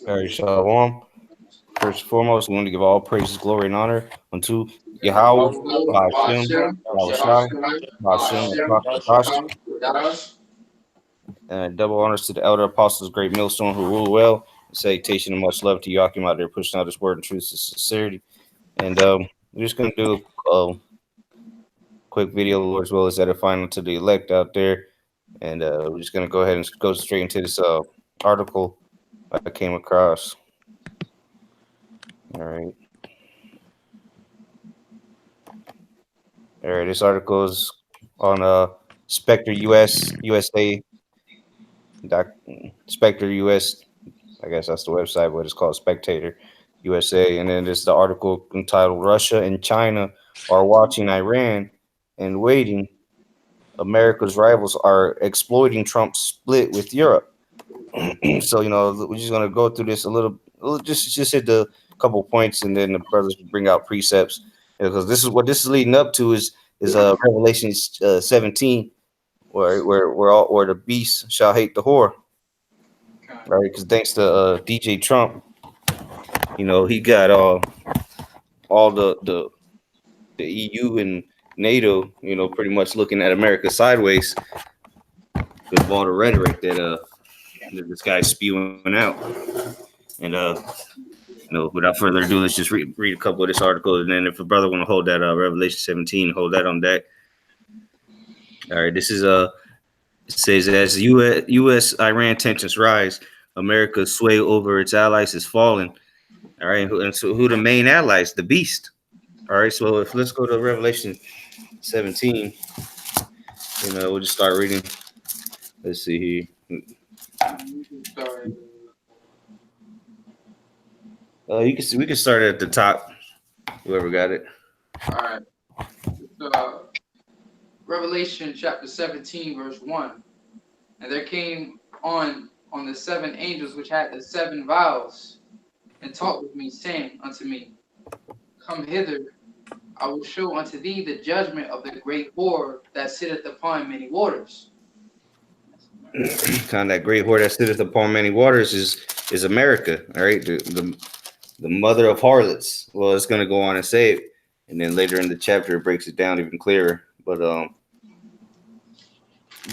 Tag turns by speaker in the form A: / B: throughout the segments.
A: All right, Shalom. First and foremost, we want to give all praises, glory, and honor unto Yahweh, Ba'ashem, Yahushai, Ba'ashem, Yahweh, and double honors to the elder apostles, great millstone who rule well. Salutation and much love to Yakim out there pushing out his word and truth and sincerity. And we're just going to do a quick video as well as edifying to the elect out there. And we're just going to go ahead and go straight into this article I came across. All right. This article is on Spectre USA. Spectre US, I guess that's the website, but it's called Spectator USA. And then there's the article entitled Russia and China are watching Iran and waiting. America's rivals are exploiting Trump's split with Europe. So, we're just going to go through this a little, just hit the couple points, and then the brothers bring out precepts, because this is what this is leading up to is Revelation 17, where the beast shall hate the whore, right? Because thanks to DJ Trump, he got all the EU and NATO, pretty much looking at America sideways because of all the rhetoric that this guy's spewing out. And without further ado, let's just read a couple of this article, and then if a brother want to hold that Revelation 17, hold that on deck. All right, this is it says as U.S. Iran tensions rise, America's sway over its allies is falling. All right, and so who the main allies? The beast. All right, so let's go to Revelation 17. We'll just start reading. Let's see here. We can start at the top. Whoever got it.
B: All right. Revelation chapter 17, verse 1. And there came on the 7 angels which had the 7 vials, and talked with me, saying unto me, Come hither, I will show unto thee the judgment of the great whore that sitteth upon many waters.
A: Kind of that great whore that sitteth upon many waters is America. All right, the mother of harlots. Well, it's going to go on and say it, and then later in the chapter it breaks it down even clearer. But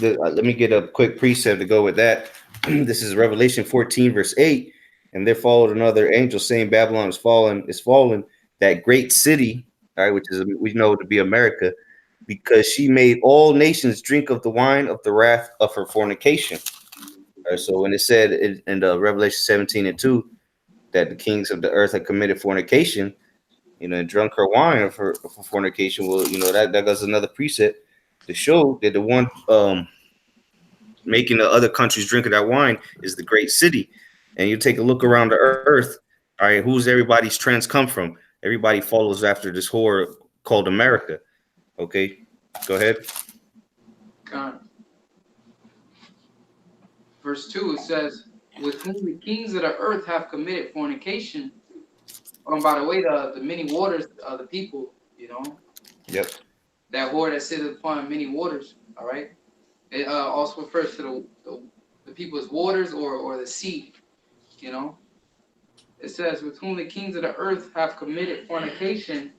A: let me get a quick precept to go with that. This is Revelation 14 verse 8, and there followed another angel saying, Babylon is fallen, that great city, all right, which is we know to be America, because she made all nations drink of the wine of the wrath of her fornication. All right, so when it said in Revelation 17 and 2 that the kings of the earth had committed fornication, and drunk her wine of her fornication, well, that goes another precept to show that the one making the other countries drink of that wine is the great city. And you take a look around the earth, all right, who's everybody's trends come from? Everybody follows after this whore called America. Okay, go ahead.
B: Verse 2, it says, with whom the kings of the earth have committed fornication. By the way, the many waters of the people,
A: Yep.
B: That whore that sitteth upon many waters, all right? It also refers to the people's waters or the sea, It says, with whom the kings of the earth have committed fornication,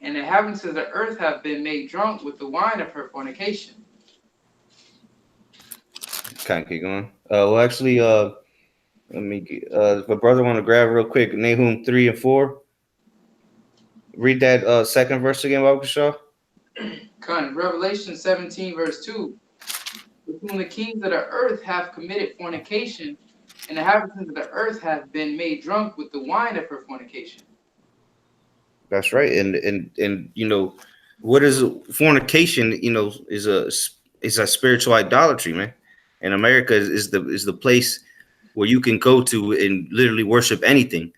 B: and the inhabitants of the earth have been made drunk with the wine of her fornication.
A: Kind of keep going. Well, actually, let me if a brother want to grab real quick, Nahum 3 and 4. Read that second verse again, Waukesha.
B: Revelation 17, verse 2. With whom the kings of the earth have committed fornication, and the inhabitants of the earth have been made drunk with the wine of her fornication.
A: That's right. And what is fornication? Is a spiritual idolatry, man. And America is the place where you can go to and literally worship anything.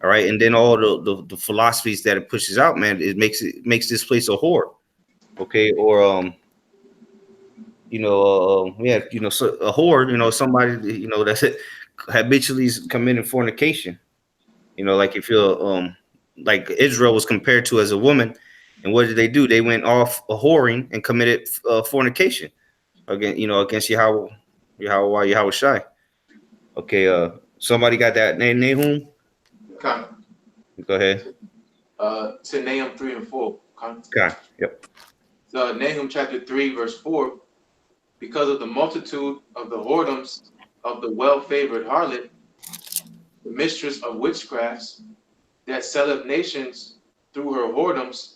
A: All right. And then all the philosophies that it pushes out, man, it makes this place a whore. Okay. Or so a whore, somebody, that's it, habitually committing fornication. Like if you're like Israel was compared to as a woman, and what did they do? They went off a whoring and committed fornication against Yahweh Shai. Okay, Somebody got that name, Nahum?
C: Con.
A: Go ahead.
C: To Nahum 3 and 4. Con.
A: Okay. Yep.
C: Nahum chapter 3, verse 4. Because of the multitude of the whoredoms of the well-favored harlot, the mistress of witchcrafts, that selleth nations through her whoredoms,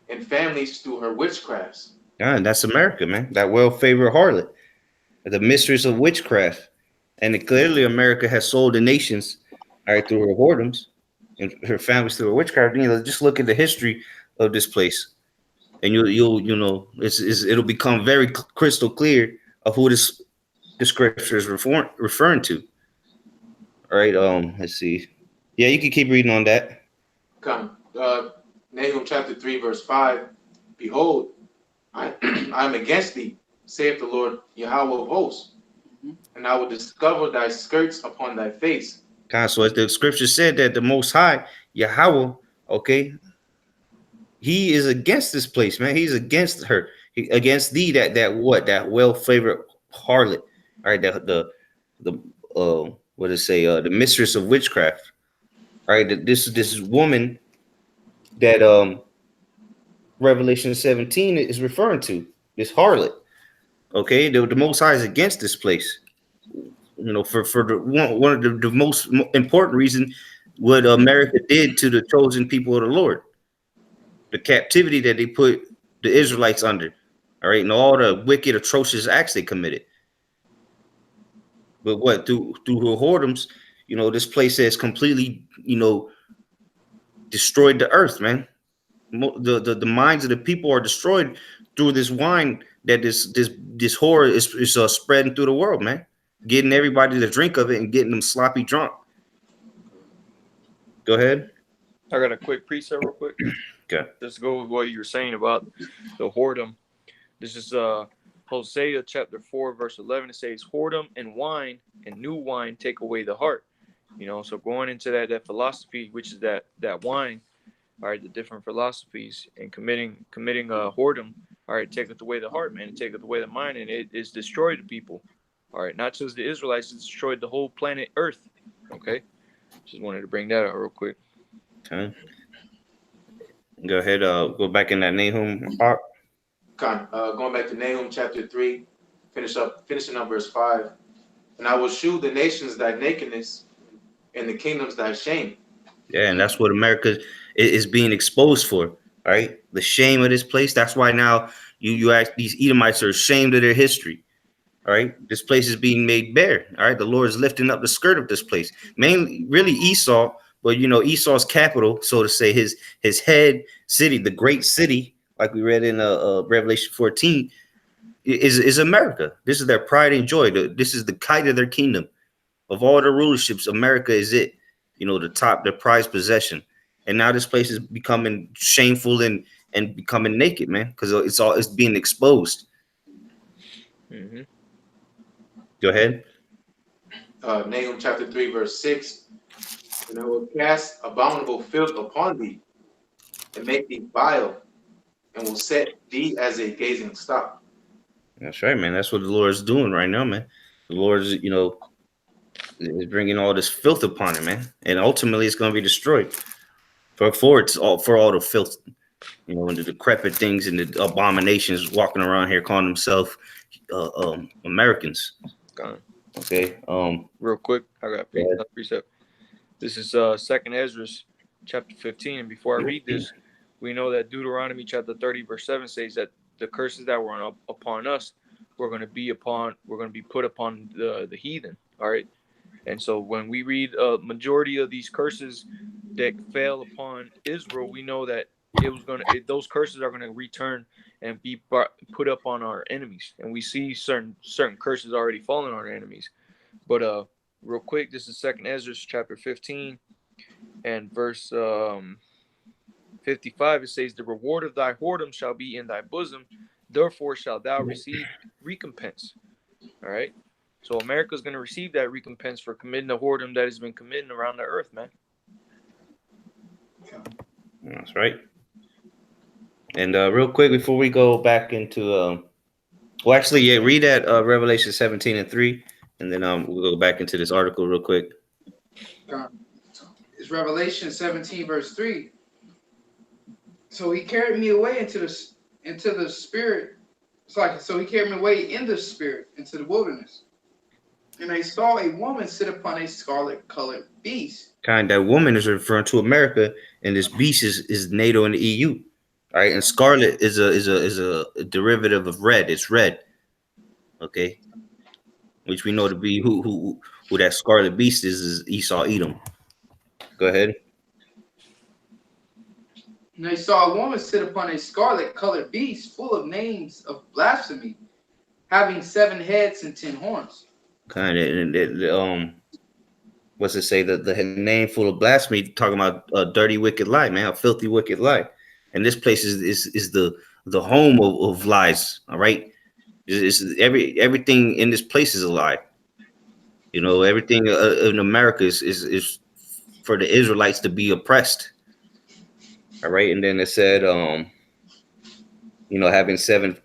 C: and families through her witchcrafts.
A: Yeah, that's America, man. That well-favored harlot, the mistress of witchcraft. And clearly America has sold the nations, all right, through her whoredoms and her families through her witchcraft. You know, just look at the history of this place. And it'll become very crystal clear of who the scripture is referring to. All right, let's see. Yeah, you can keep reading on that.
C: Come. Nahum chapter 3, verse 5. Behold, I am against thee, saith the Lord Yahweh of hosts, and I will discover thy skirts upon thy face.
A: So as the scripture said that the Most High, Yahweh, okay, he is against this place, man. He's against her, against thee, that well-favored harlot. All right, the what does it say? The mistress of witchcraft. All right, this woman that Revelation 17 is referring to, this harlot. Okay, the Most High is against this place. You know, for the one of the most important reason what America did to the chosen people of the Lord, the captivity that they put the Israelites under, all right, and all the wicked, atrocious acts they committed. But what through the whoredoms, you know, this place has completely, you know, destroyed the earth, man. The minds of the people are destroyed through this wine that this horror is spreading through the world, man. Getting everybody to drink of it and getting them sloppy drunk. Go ahead.
D: I got a quick precept real quick.
A: Okay.
D: Just go with what you were saying about the whoredom. This is Hosea chapter 4, verse 11. It says, whoredom and wine and new wine take away the heart. You know, so going into that philosophy, which is that wine, all right, the different philosophies, and committing whoredom, all right, taketh away the heart, man, and taketh away the mind, and it is destroyed the people. All right, not just the Israelites, it destroyed the whole planet Earth. Okay, just wanted to bring that out real quick.
A: Okay. Go ahead. Go back in that Nahum part.
C: Going back to Nahum chapter 3, finishing up verse 5. And I will shew the nations thy nakedness, and the kingdoms thy shame.
A: Yeah, and that's what America is being exposed for. All right, the shame of this place. That's why now you ask, these Edomites are ashamed of their history. All right, this place is being made bare. All right, the Lord is lifting up the skirt of this place, mainly really Esau, but you know Esau's capital, so to say, his head city, the great city, like we read in Revelation 14, is America. This is their pride and joy. This is the kite of their kingdom. Of all the rulerships, America is it. You know, the prized possession. And now this place is becoming shameful and becoming naked, man, because it's being exposed.
D: Mm-hmm.
A: Go ahead.
C: Nahum chapter 3, verse 6. And I will cast abominable filth upon thee, and make thee vile, and will set thee as a gazing stock.
A: That's right, man. That's what the Lord is doing right now, man. The Lord is, you know, is bringing all this filth upon it, man, and ultimately it's going to be destroyed. For all the filth, you know, and the decrepit things and the abominations walking around here calling themselves Americans. Okay.
D: Real quick, I got a precept. This is 2nd Ezra chapter 15, and before I read this, we know that Deuteronomy chapter 30 verse 7 says that the curses that were upon us we're going to be put upon the heathen. All right. And so when we read a majority of these curses that fell upon Israel, we know that those curses are going to return and be put up on our enemies. And we see certain curses already falling on our enemies. But real quick, this is 2nd Ezra chapter 15 and verse 55. It says, the reward of thy whoredom shall be in thy bosom, therefore shalt thou receive recompense. All right. So America's going to receive that recompense for committing the whoredom that has been committed around the earth, man.
A: That's right. And real quick, before we go back into, read that Revelation 17 and 3, and then we'll go back into this article real quick.
B: It's Revelation 17, verse 3. So he carried me away into the spirit. So he carried me away in the spirit into the wilderness. And I saw a woman sit upon a scarlet-colored beast.
A: That woman is referring to America, and this beast is NATO and the EU. All right, and scarlet is a derivative of red. It's red. Okay, which we know to be who that scarlet beast is Esau Edom. Go ahead.
B: And I saw a woman sit upon a scarlet-colored beast full of names of blasphemy, having 7 heads and 10 horns.
A: What's it say? The name full of blasphemy, talking about a dirty, wicked lie, man, a filthy, wicked lie. And this place is the home of lies. All right, everything in this place is a lie. You know, everything in America is for the Israelites to be oppressed. All right, and then it said, having 7,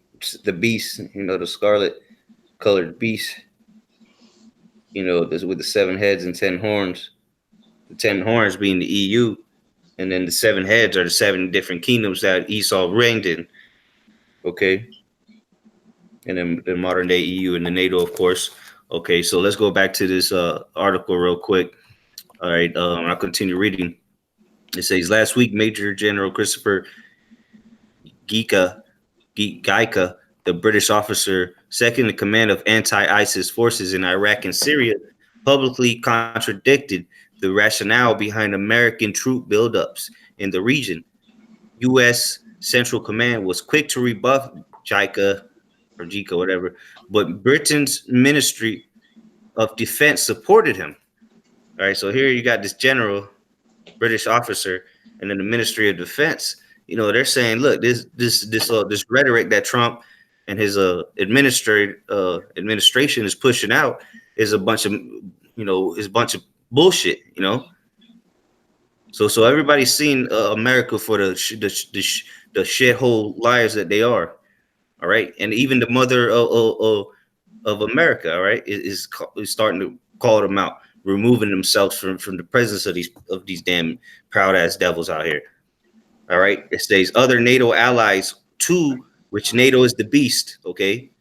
A: the beast, the scarlet colored beast, this with the 7 heads and 10 horns, the 10 horns being the EU, and then the 7 heads are the 7 different kingdoms that Esau reigned in. Okay, and then the modern day EU and the NATO, of course. Okay, so let's go back to this article real quick. All right, I'll continue reading. It says, last week, Major General Christopher Gaika, the British officer second in command of anti-ISIS forces in Iraq and Syria, publicly contradicted the rationale behind American troop buildups in the region. U.S. Central Command was quick to rebuff JICA, or JICA, whatever, but Britain's Ministry of Defense supported him. All right, so here you got this general, British officer, and then the Ministry of Defense. They're saying, look, this rhetoric that Trump and his administration is pushing out is a bunch of bullshit. So everybody's seen America for the shithole liars that they are. All right, and even the mother of America, all right, is starting to call them out, removing themselves from the presence of these damn proud ass devils out here. All right, it states other NATO allies too, which NATO is the beast. Okay,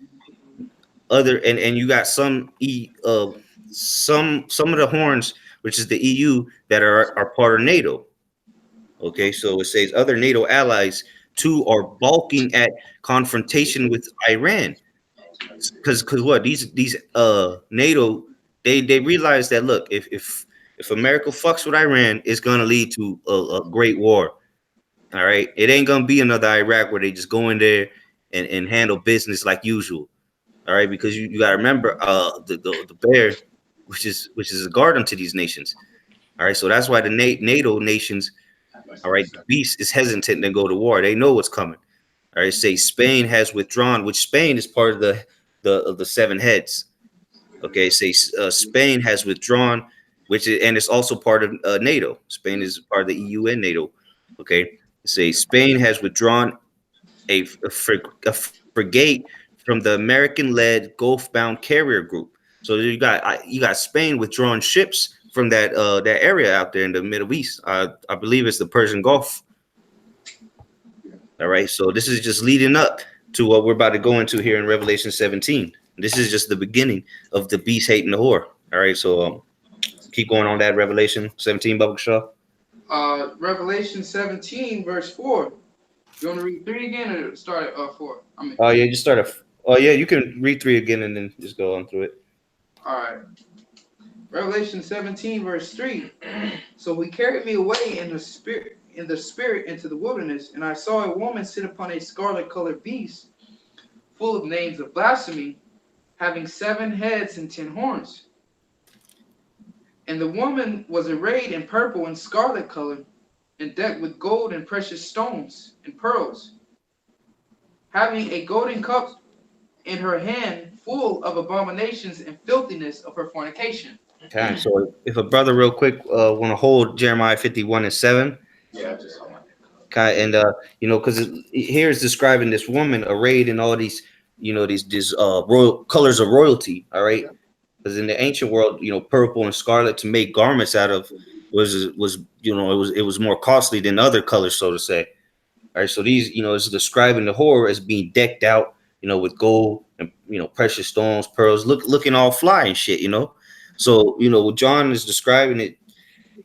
A: and you got some of the horns, which is the EU, that are part of NATO. Okay, so it says other NATO allies too are balking at confrontation with Iran, because what these NATO they realize that, look, if America fucks with Iran, it's gonna lead to a great war. All right, it ain't gonna be another Iraq where they just go in there and handle business like usual. All right, because you gotta remember the bear, which is a guard unto these nations. All right, so that's why the NATO nations, all right, the beast is hesitant to go to war. They know what's coming. All right, say Spain has withdrawn, which Spain is part of the 7 heads. Okay, say Spain has withdrawn, and it's also part of NATO. Spain is part of the EU and NATO. Okay, say Spain has withdrawn a frigate from the American-led Gulf-bound carrier group. So you got Spain withdrawing ships from that area out there in the Middle East. I believe it's the Persian Gulf. All right, so this is just leading up to what we're about to go into here in Revelation 17. This is just the beginning of the beast hating the whore. All right, so keep going on that Revelation 17, Bubba Shaw.
B: Revelation 17, verse 4. You want to read 3 again or start at 4?
A: Yeah, just start at. Oh yeah, you can read 3 again and then just go on through it.
B: All right. Revelation 17, verse 3. So he carried me away in the spirit into the wilderness, and I saw a woman sit upon a scarlet-colored beast, full of names of blasphemy, having 7 heads and 10 horns. And the woman was arrayed in purple and scarlet color, and decked with gold and precious stones and pearls, having a golden cup in her hand, full of abominations and filthiness of her fornication.
A: Okay, so if a brother real quick want to hold Jeremiah 51:7.
C: Yeah, just
A: Okay, and because here is describing this woman arrayed in all these, these royal colors of royalty. All right, Because in the ancient world, purple and scarlet to make garments out of was it was more costly than other colors, so to say. All right, so these, it's describing the whore as being decked out, with gold and precious stones, pearls, looking all fly and shit, So John is describing it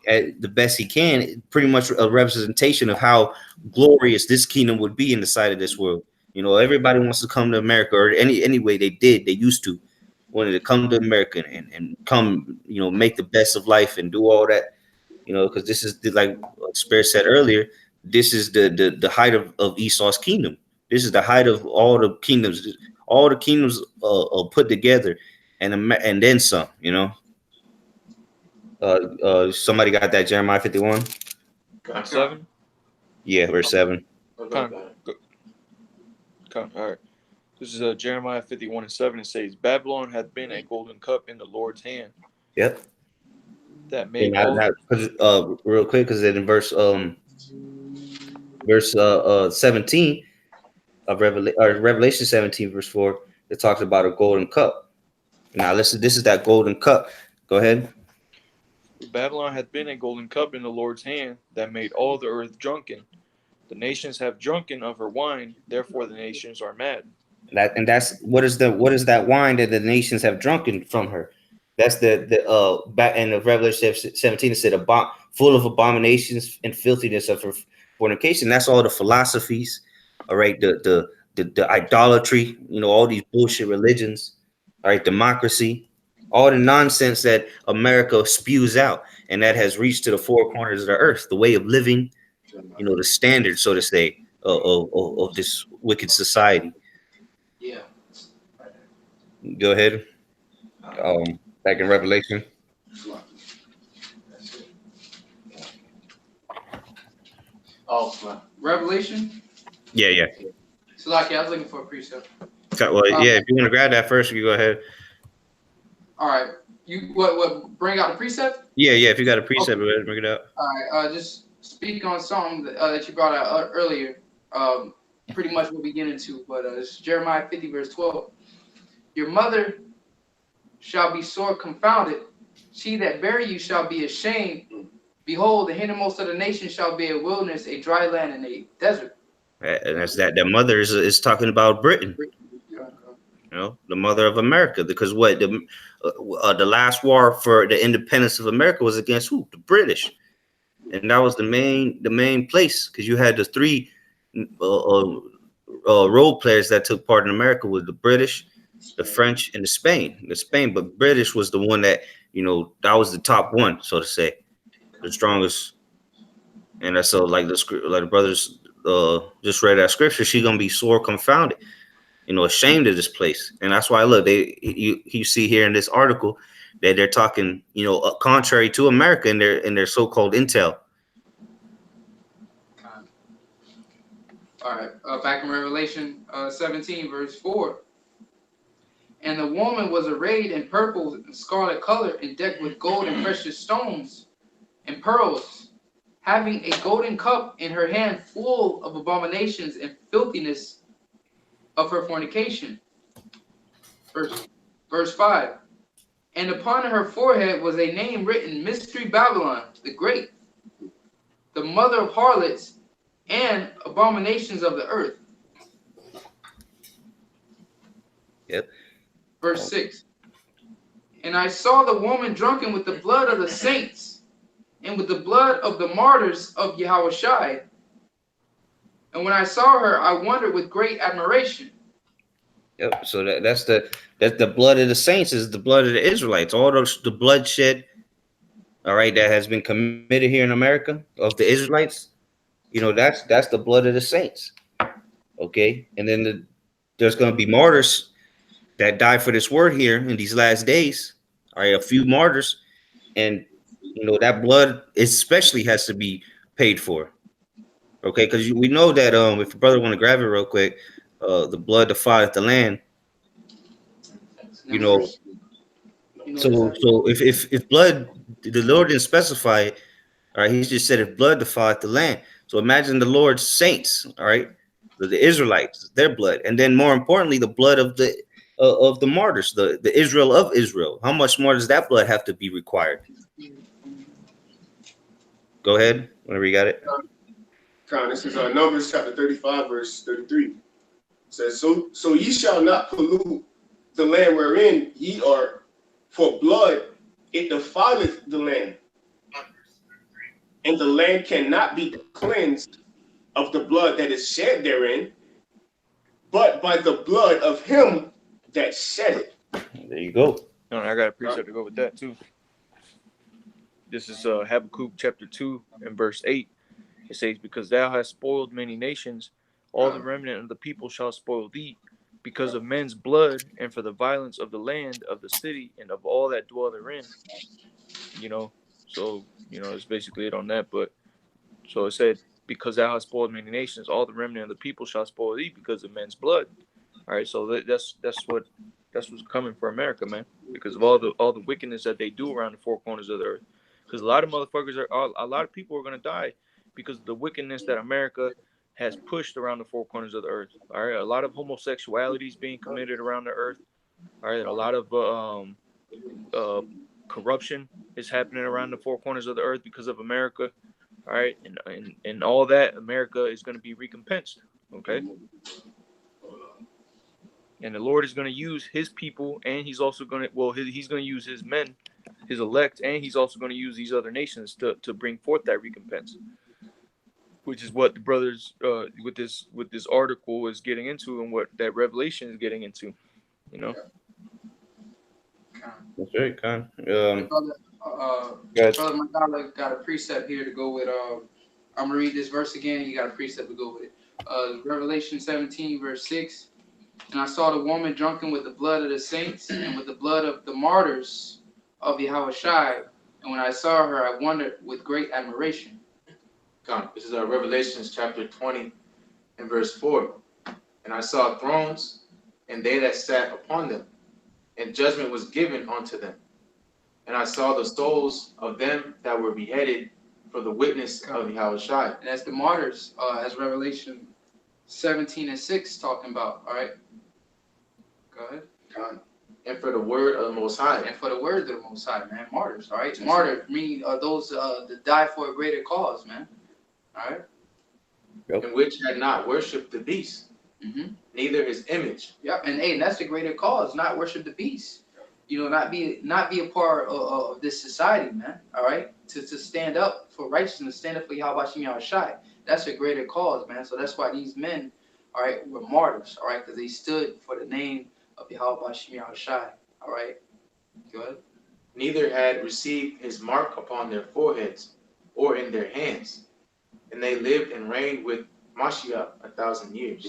A: at the best he can, pretty much a representation of how glorious this kingdom would be in the sight of this world. Everybody wants to come to America, or anyway they used to wanted to come to America and come, make the best of life and do all that, because this is like Spirit said earlier, this is the height of Esau's kingdom. This is the height of all the kingdoms put together, and then some. Somebody got that Jeremiah 51?
D: 7.
A: Yeah, verse 7.
D: Okay, all right. This is Jeremiah 51:7. It says, Babylon hath been a golden cup in the Lord's hand.
A: Yep.
D: That made
A: real quick, because in verse 17 of Revelation 17 verse 4, it talks about a golden cup. Now listen, this is that golden cup. Go ahead.
D: Babylon hath been a golden cup in the Lord's hand, that made all the earth drunken. The nations have drunken of her wine, therefore the nations are mad.
A: That's what is that wine that the nations have drunken from her? That's the back in the Revelation 17, it said full of abominations and filthiness of her fornication. That's all the philosophies, all right, the idolatry, all these bullshit religions, all right, democracy, all the nonsense that America spews out, and that has reached to the four corners of the earth, the way of living, the standard, so to say, of this wicked society.
B: Yeah.
A: Go ahead. Back in Revelation.
C: Oh,
B: Revelation.
A: Yeah.
B: So, like, I was looking for a precept.
A: Well, yeah. If you want to grab that first, you go ahead.
B: All right. You what? Bring out the precept.
A: Yeah. If you got a precept, okay, bring it up.
B: All right. Just speak on something that you brought out earlier. Pretty much we'll be getting to, but it's Jeremiah 50 verse 12. Your mother shall be sore confounded. She that bare you shall be ashamed. Behold, the hindermost of the nations shall be a wilderness, a dry land, and a desert.
A: And that's that. That mother is talking about Britain. The mother of America, because what the last war for the independence of America was against who? The British, and that was the main place, because you had the three role players that took part in America was the British, the French, and the Spain. But British was the one that that was the top one, so to say, the strongest. And that's so like the brothers just read that scripture. She's gonna be sore confounded, ashamed of this place. And that's why look, you see here in this article that they're talking, contrary to America in their so-called intel.
B: All right, back in Revelation 17 verse 4. And the woman was arrayed in purple and scarlet color, and decked with gold and precious stones and pearls, having a golden cup in her hand full of abominations and filthiness of her fornication. Verse 5. And upon her forehead was a name written, Mystery Babylon the Great, the mother of harlots and abominations of the earth.
A: Yep.
B: Verse 6. And I saw the woman drunken with the blood of the saints and with the blood of the martyrs of Yahushua. And when I saw her, I wondered with great admiration.
A: Yep. So that's the blood of the saints, is the blood of the Israelites. All the bloodshed, all right, that has been committed here in America of the Israelites. That's the blood of the saints. Okay, and then there's going to be martyrs that die for this word here in these last days. All right, a few martyrs, and that blood especially has to be paid for. Okay, because we know that if your brother want to grab it real quick, the blood defileth the land. So if blood, the Lord didn't specify it. All right, he just said if blood defileth the land. So imagine the Lord's saints, all right, the Israelites, their blood, and then more importantly, the blood of of the martyrs, the Israel of Israel. How much more does that blood have to be required? Go ahead, whenever you got it.
E: This is Numbers chapter 35, verse 33. It says, so ye shall not pollute the land wherein ye are, for blood it defileth the land, and the land cannot be cleansed of the blood that is shed therein, but by the blood of him that shed it.
A: There you go.
D: No, I got a precept to go with that too. This is Habakkuk chapter 2 and verse 8. It says, because thou hast spoiled many nations, all the remnant of the people shall spoil thee, because of men's blood, and for the violence of the land, of the city, and of all that dwell therein. So, it's basically it on that. But so it said, because thou hast spoiled many nations, all the remnant of the people shall spoil thee because of men's blood. All right, so that's what's coming for America, man, because of all the wickedness that they do around the four corners of the earth. Because a lot of people are gonna die because of the wickedness that America has pushed around the four corners of the earth. All right, a lot of homosexuality is being committed around the earth. All right, a lot of corruption is happening around the four corners of the earth because of America. All right, and all that, America is going to be recompensed. Okay, and the Lord is going to use His people, and He's also going to He's going to use His men, His elect, and He's also going to use these other nations to bring forth that recompense, which is what the brothers with this article is getting into, and what that Revelation is getting into.
A: That's right, Con.
B: Brother Magala got a precept here to go with. I'm gonna read this verse again. You got a precept to go with it. Revelation 17, verse 6. And I saw the woman drunken with the blood of the saints and with the blood of the martyrs of Yahushua. And when I saw her, I wondered with great admiration.
C: This is Revelation chapter 20 and verse 4. And I saw thrones, and they that sat upon them, and judgment was given unto them. And I saw the souls of them that were beheaded for the witness of Yahushua.
B: And that's the martyrs, as Revelation 17 and 6 talking about. All right. Go ahead.
C: And for the word of the Most High.
B: And for the word of the Most High, man. Martyrs, all right? Martyr mean those that die for a greater cause, man. All right?
A: Yep.
C: And which had not worshipped the beast, neither his image.
B: Yeah, and that's the greater cause, not worship the beast. Not be a part of this society, man. All right? To stand up for righteousness, stand up for Yahweh Yahushua. That's a greater cause, man. So that's why these men, all right, were martyrs, all right? Because they stood for the name of Yahweh Yahushua. All right? Go ahead.
C: Neither had received his mark upon their foreheads or in their hands. And they lived and reigned with Mashiach 1,000 years.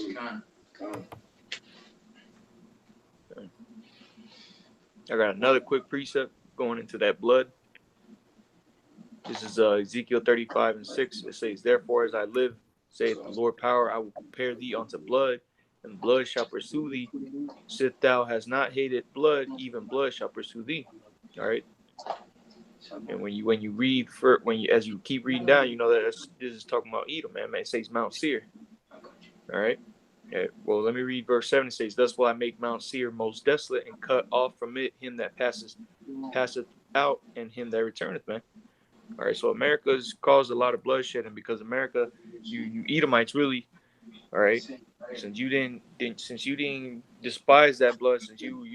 D: I got another quick precept going into that blood. This is Ezekiel 35 and 6. It says, therefore, as I live, saith the Lord power, I will prepare thee unto blood, and blood shall pursue thee. Sith thou hast not hated blood, even blood shall pursue thee. All right. And when you read as you keep reading down, you know that this is talking about Edom, man. It says Mount Seir. All right. Yeah, well, let me read verse 7. It says, thus will I make Mount Seir most desolate, and cut off from it him that passeth out, and him that returneth, man. All right, so America's caused a lot of bloodshed, and because America, you Edomites, really, all right, since you didn't despise that blood, since you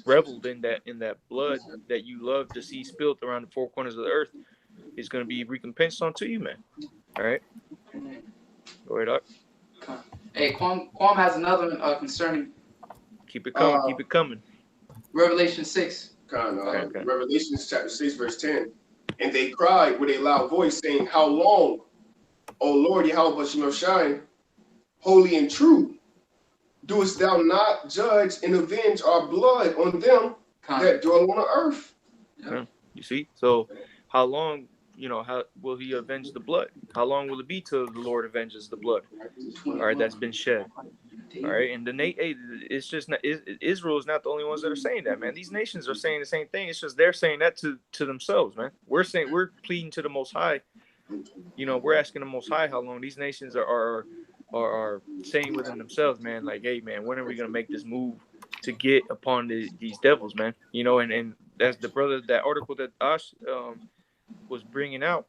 D: reveled in that blood that you love to see spilled around the four corners of the earth, is going to be recompensed unto you, man. All right, go ahead, Doc.
B: Hey, Quam has another one concerning.
D: Keep it coming. Keep it coming.
B: Revelation 6.
E: Okay. Revelation chapter 6, verse 10. And they cried with a loud voice, saying, how long, O Lord Yahweh Shemashai, holy and true, doest thou not judge and avenge our blood on them that dwell on the earth?
D: Yeah. You see? So how long, how will he avenge the blood? How long will it be till the Lord avenges the blood? All right, that's been shed. All right, and it's just not, Israel is not the only ones that are saying that, man. These nations are saying the same thing. It's just they're saying that to themselves, man. We're pleading to the Most High. We're asking the Most High how long. These nations are saying within themselves, man, like, hey, man, when are we gonna make this move to get upon these devils, man. You know, and that's the brother, that article that Ash was bringing out.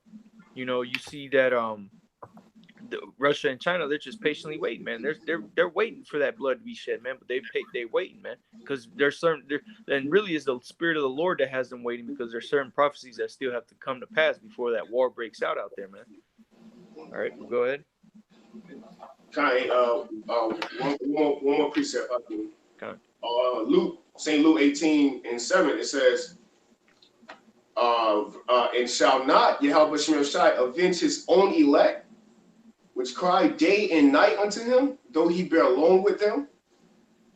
D: You know, you see that Russia and China, they're just patiently waiting, man. They're waiting for that blood to be shed, man. But they waiting, man, because there's and really is the spirit of the Lord that has them waiting, because there's certain prophecies that still have to come to pass before that war breaks out there, man. All right, well, go ahead.
E: One more precept.
D: Okay.
E: St. Luke 18:7, it says, and shall not Yahweh Shem Shai avenge his own elect, which cry day and night unto him, though he bear alone with them?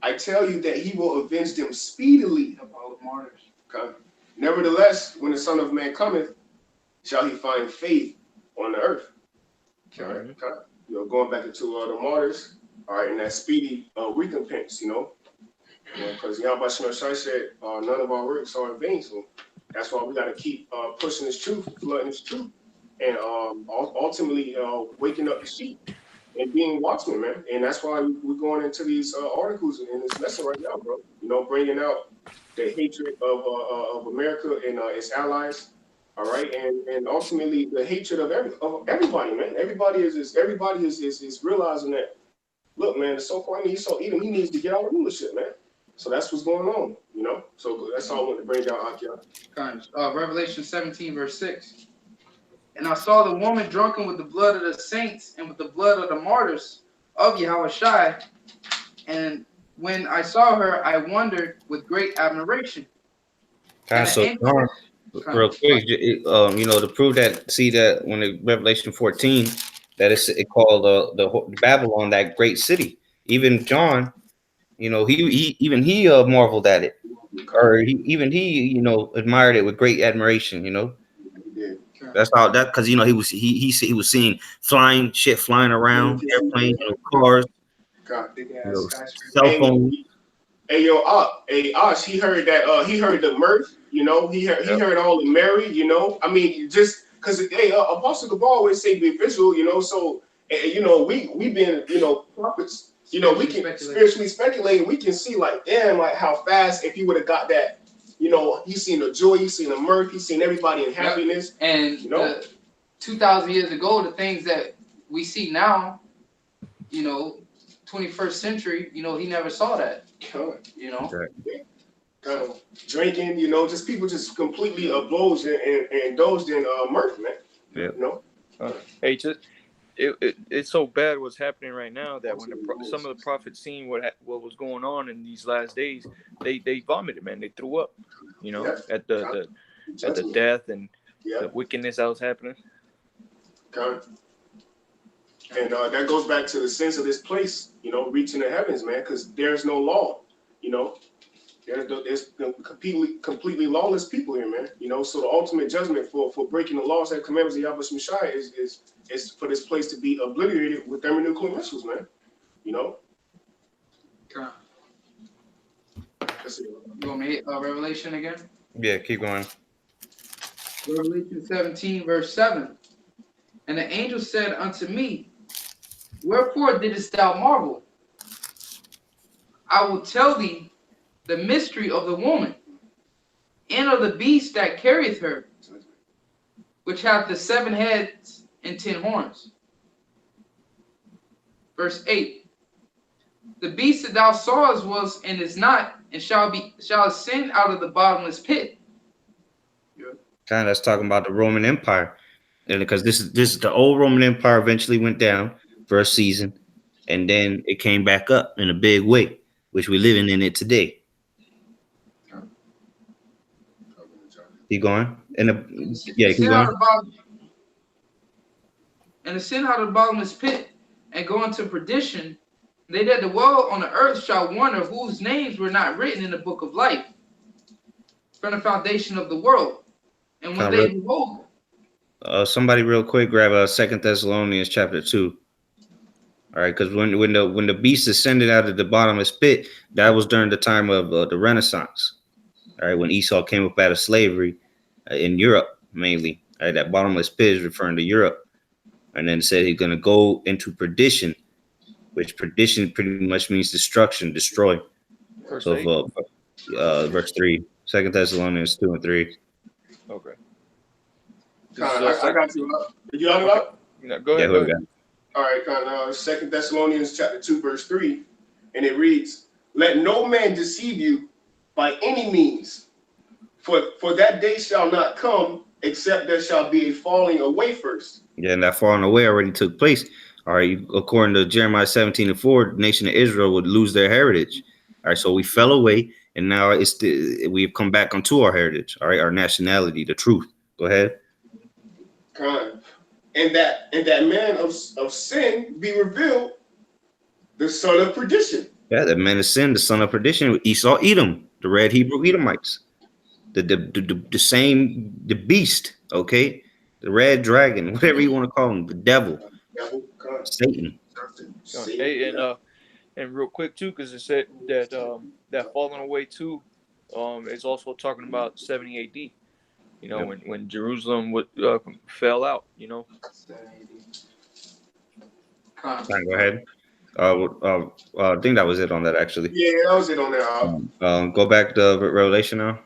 E: I tell you that he will avenge them speedily.
B: All the martyrs.
E: Okay. Nevertheless, when the Son of Man cometh, shall he find faith on the earth?
D: Okay.
E: All right. Okay. You know, going back into the martyrs, all right, and that speedy recompense, you know, because Yahweh Shem Shai said, none of our works are in vain. So that's why we got to keep pushing this truth, flooding this truth, and ultimately waking up the sheep and being watchmen, man. And that's why we're going into these articles in this lesson right now, bro. You know, bringing out the hatred of America and its allies, all right, and ultimately the hatred of everybody, man. Everybody is realizing that. Look, man, the so-called Edom, he needs to get out of rulership, man. So that's what's going on, you know. So that's all I want to bring down, Akia.
B: Revelation 17, verse 6. And I saw the woman drunken with the blood of the saints and with the blood of the martyrs of Yahweh Shai. And when I saw her, I wondered with great admiration.
A: So real quick, you know, to prove that, see that when in Revelation 14, that it called the Babylon, that great city. Even John, you know, he marveled at it, or he you know, admired it with great admiration. You know, that's how that, because you know he was seeing flying shit flying around, airplanes, you know, cars, you know, cell phones.
E: Hey yo, Ash, he heard that. He heard the mirth. You know, he heard all the merry. You know, I mean, just because Apostle Gabal always say be visual. You know, so you know we've been, you know, prophets. You know, we can spiritually speculate. We can see like, damn, like how fast if he would have got that. You know, he's seen the joy, he's seen the mirth, he's seen everybody in happiness.
B: And
E: you know,
B: 2,000 years ago, the things that we see now, you know, 21st century, you know, he never saw that. You know,
E: kind of drinking, you know, just people just completely indulged in mirth, man.
A: Yeah.
E: You know.
D: Hey, just it's so bad what's happening right now that when some of the prophets seen what was going on in these last days, they vomited, man. They threw up, you know, at the death and the wickedness that was happening.
E: Okay. And that goes back to the sense of this place, you know, reaching the heavens, man, because there's no law, you know. There's completely lawless people here, man. You know, so the ultimate judgment for breaking the laws and commandments of Yahweh Shai is for this place to be obliterated with thermonuclear missiles, man. You know.
B: Okay. You want me to hit Revelation again?
A: Yeah, keep going.
B: Revelation 17, verse 7. And the angel said unto me, wherefore didst thou marvel? I will tell thee the mystery of the woman, and of the beast that carrieth her, which hath the 7 heads and 10 horns. Verse 8. The beast that thou sawest was and is not, and shall ascend out of the bottomless pit.
A: Kind of that's talking about the Roman Empire, and because this is the old Roman Empire eventually went down for a season, and then it came back up in a big way, which we're living in it today. Keep going. Keep going.
B: And ascend out of the bottomless pit and go into perdition. They that dwell on the earth shall wonder whose names were not written in the book of life from the foundation of the world. And when they behold,
A: somebody real quick grab 2 Thessalonians chapter 2. All right, because when the beast ascended out of the bottomless pit, that was during the time of the Renaissance. All right, when Esau came up out of slavery in Europe, mainly. All right, that bottomless pit is referring to Europe. And then said he's going to go into perdition, which perdition pretty much means destruction, destroy.
D: Verse
A: So
D: 8.
A: verse 3. 2 Thessalonians 2 and 3.
D: Okay.
E: I got you. Did you have it
D: Okay.
E: up?
D: No, go
A: Yeah,
D: ahead.
A: who
D: Go
A: we
D: ahead.
A: got?
E: All right, 2 Thessalonians chapter 2, verse 3, and it reads, "Let no man deceive you by any means, for that day shall not come, except there shall be a falling away first."
A: Yeah, and that falling away already took place. All right, according to Jeremiah 17 and 4, the nation of Israel would lose their heritage. All right, so we fell away, and now we've come back onto our heritage. All right, our nationality, the truth. Go ahead.
E: And that man of sin be revealed, the son of perdition.
A: Yeah, that man of sin, the son of perdition, Esau, Edom, the red Hebrew Edomites, the same, the beast. Okay, the red dragon, whatever you want to call him, the devil, Satan.
D: Hey, and real quick too, because it said that that falling away too, is also talking about 70 AD. You know, when Jerusalem fell out. You know.
A: Fine, go ahead. I think that was it on that actually.
E: Yeah, that was it on there.
A: Go back to Revelation now.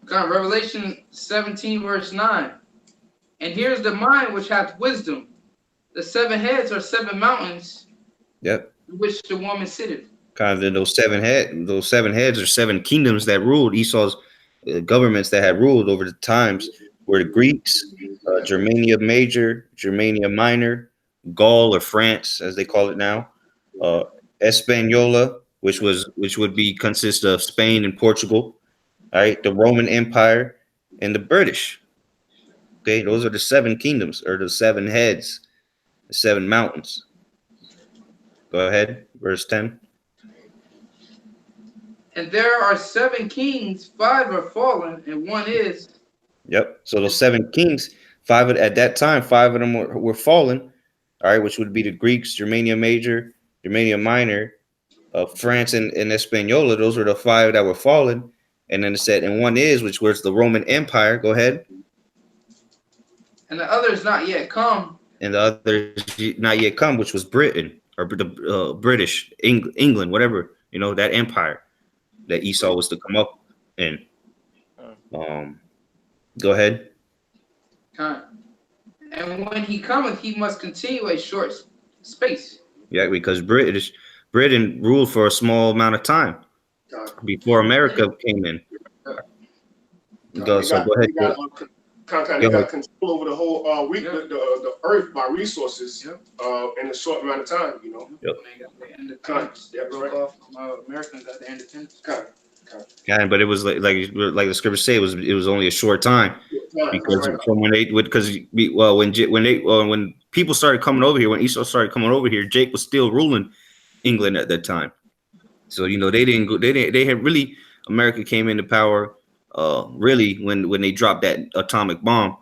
B: Revelation 17, verse 9. And here's the mind which hath wisdom. The 7 heads are 7 mountains.
A: Yep.
B: In which the woman sitteth.
A: Kind of those 7 heads are 7 kingdoms that ruled Esau's governments that had ruled over the times were the Greeks, Germania Major, Germania Minor, Gaul or France as they call it now, Hispaniola, which would be consist of Spain and Portugal, all right, the Roman Empire and the British. Okay, those are the 7 kingdoms or the 7 heads, the 7 mountains. Go ahead, verse 10.
B: And there are 7 kings, 5 are fallen, and 1 is.
A: Yep. So those 7 kings, at that time, 5 of them were fallen. All right, which would be the Greeks, Germania Major, Germania Minor, France, and Hispaniola. Those were the 5 that were fallen. And then it said, and 1 is, which was the Roman Empire. Go ahead.
B: And the other is not yet come.
A: And the other is not yet come, which was Britain or the British, England, whatever, that empire that Esau was to come up in. Go ahead.
B: And when he cometh, he must continue a short space.
A: Yeah, because Britain ruled for a small amount of time before America came in. Go ahead.
E: They got control over the whole the earth by resources in a short amount of time.
A: Yep.
B: Independence. They broke off. Americans got their independence.
A: Yeah, but it was like the scriptures say, it was only a short time because from when people started coming over here, when Esau started coming over here, Jake was still ruling England at that time. So they had really, America came into power really when they dropped that atomic bomb,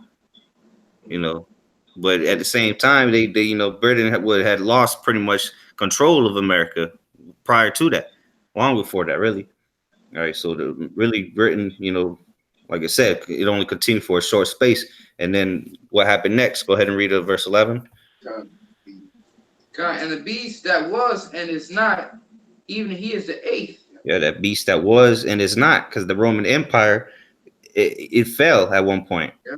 A: but at the same time they Britain had lost pretty much control of America prior to that, long before that, really. All right, so Britain, like I said, it only continued for a short space. And then what happened next? Go ahead and read verse 11.
B: And the beast that was and is not, even he is the 8th.
A: Yeah, that beast that was and is not, because the Roman Empire, it fell at one point.
B: Yeah.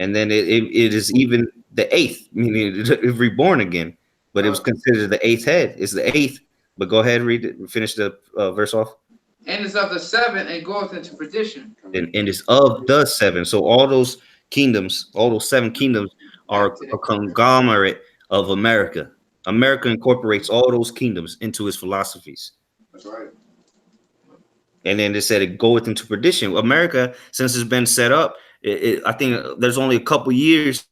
A: And then it is even the 8th, meaning it's reborn again. But it was considered the 8th head. It's the 8th. But go ahead, read it, finish the verse off.
B: And is of the 7 and goeth into perdition.
A: And is of the 7. So all those kingdoms, all those 7 kingdoms are a conglomerate of America. America incorporates all those kingdoms into its philosophies.
E: That's right.
A: And then they said it goeth into perdition. America, since it's been set up, I think there's only a couple years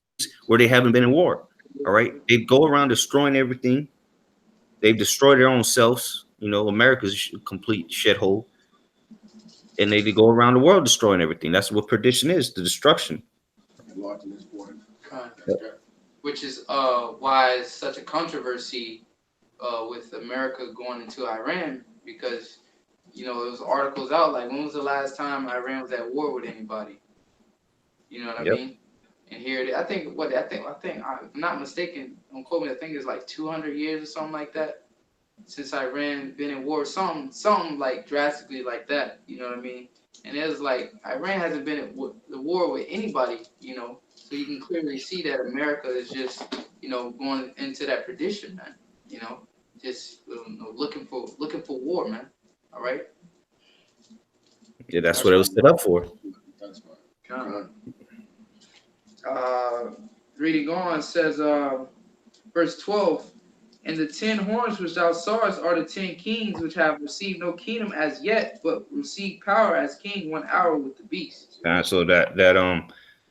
A: where they haven't been in war. All right. They go around destroying everything. They've destroyed their own selves. America's a complete shithole. And they go around the world destroying everything. That's what perdition is, the destruction.
B: Which is why it's such a controversy with America going into Iran, because there was articles out like, when was the last time Iran was at war with anybody? You know what I mean? And here it is. I think I'm not mistaken. Don't quote me. I think it's like 200 years or something like that. since Iran been in war, something like drastically like that. You know what I mean? And it was like Iran hasn't been at the war with anybody. You know, so you can clearly see that America is just going into that perdition, man. You know, just looking for war, man. All right.
A: Yeah, that's what it was set up for.
E: That's fine.
B: Reading on says, verse 12, and the 10 horns which thou sawest are the 10 kings which have received no kingdom as yet, but receive power as king 1 hour with the beast.
A: So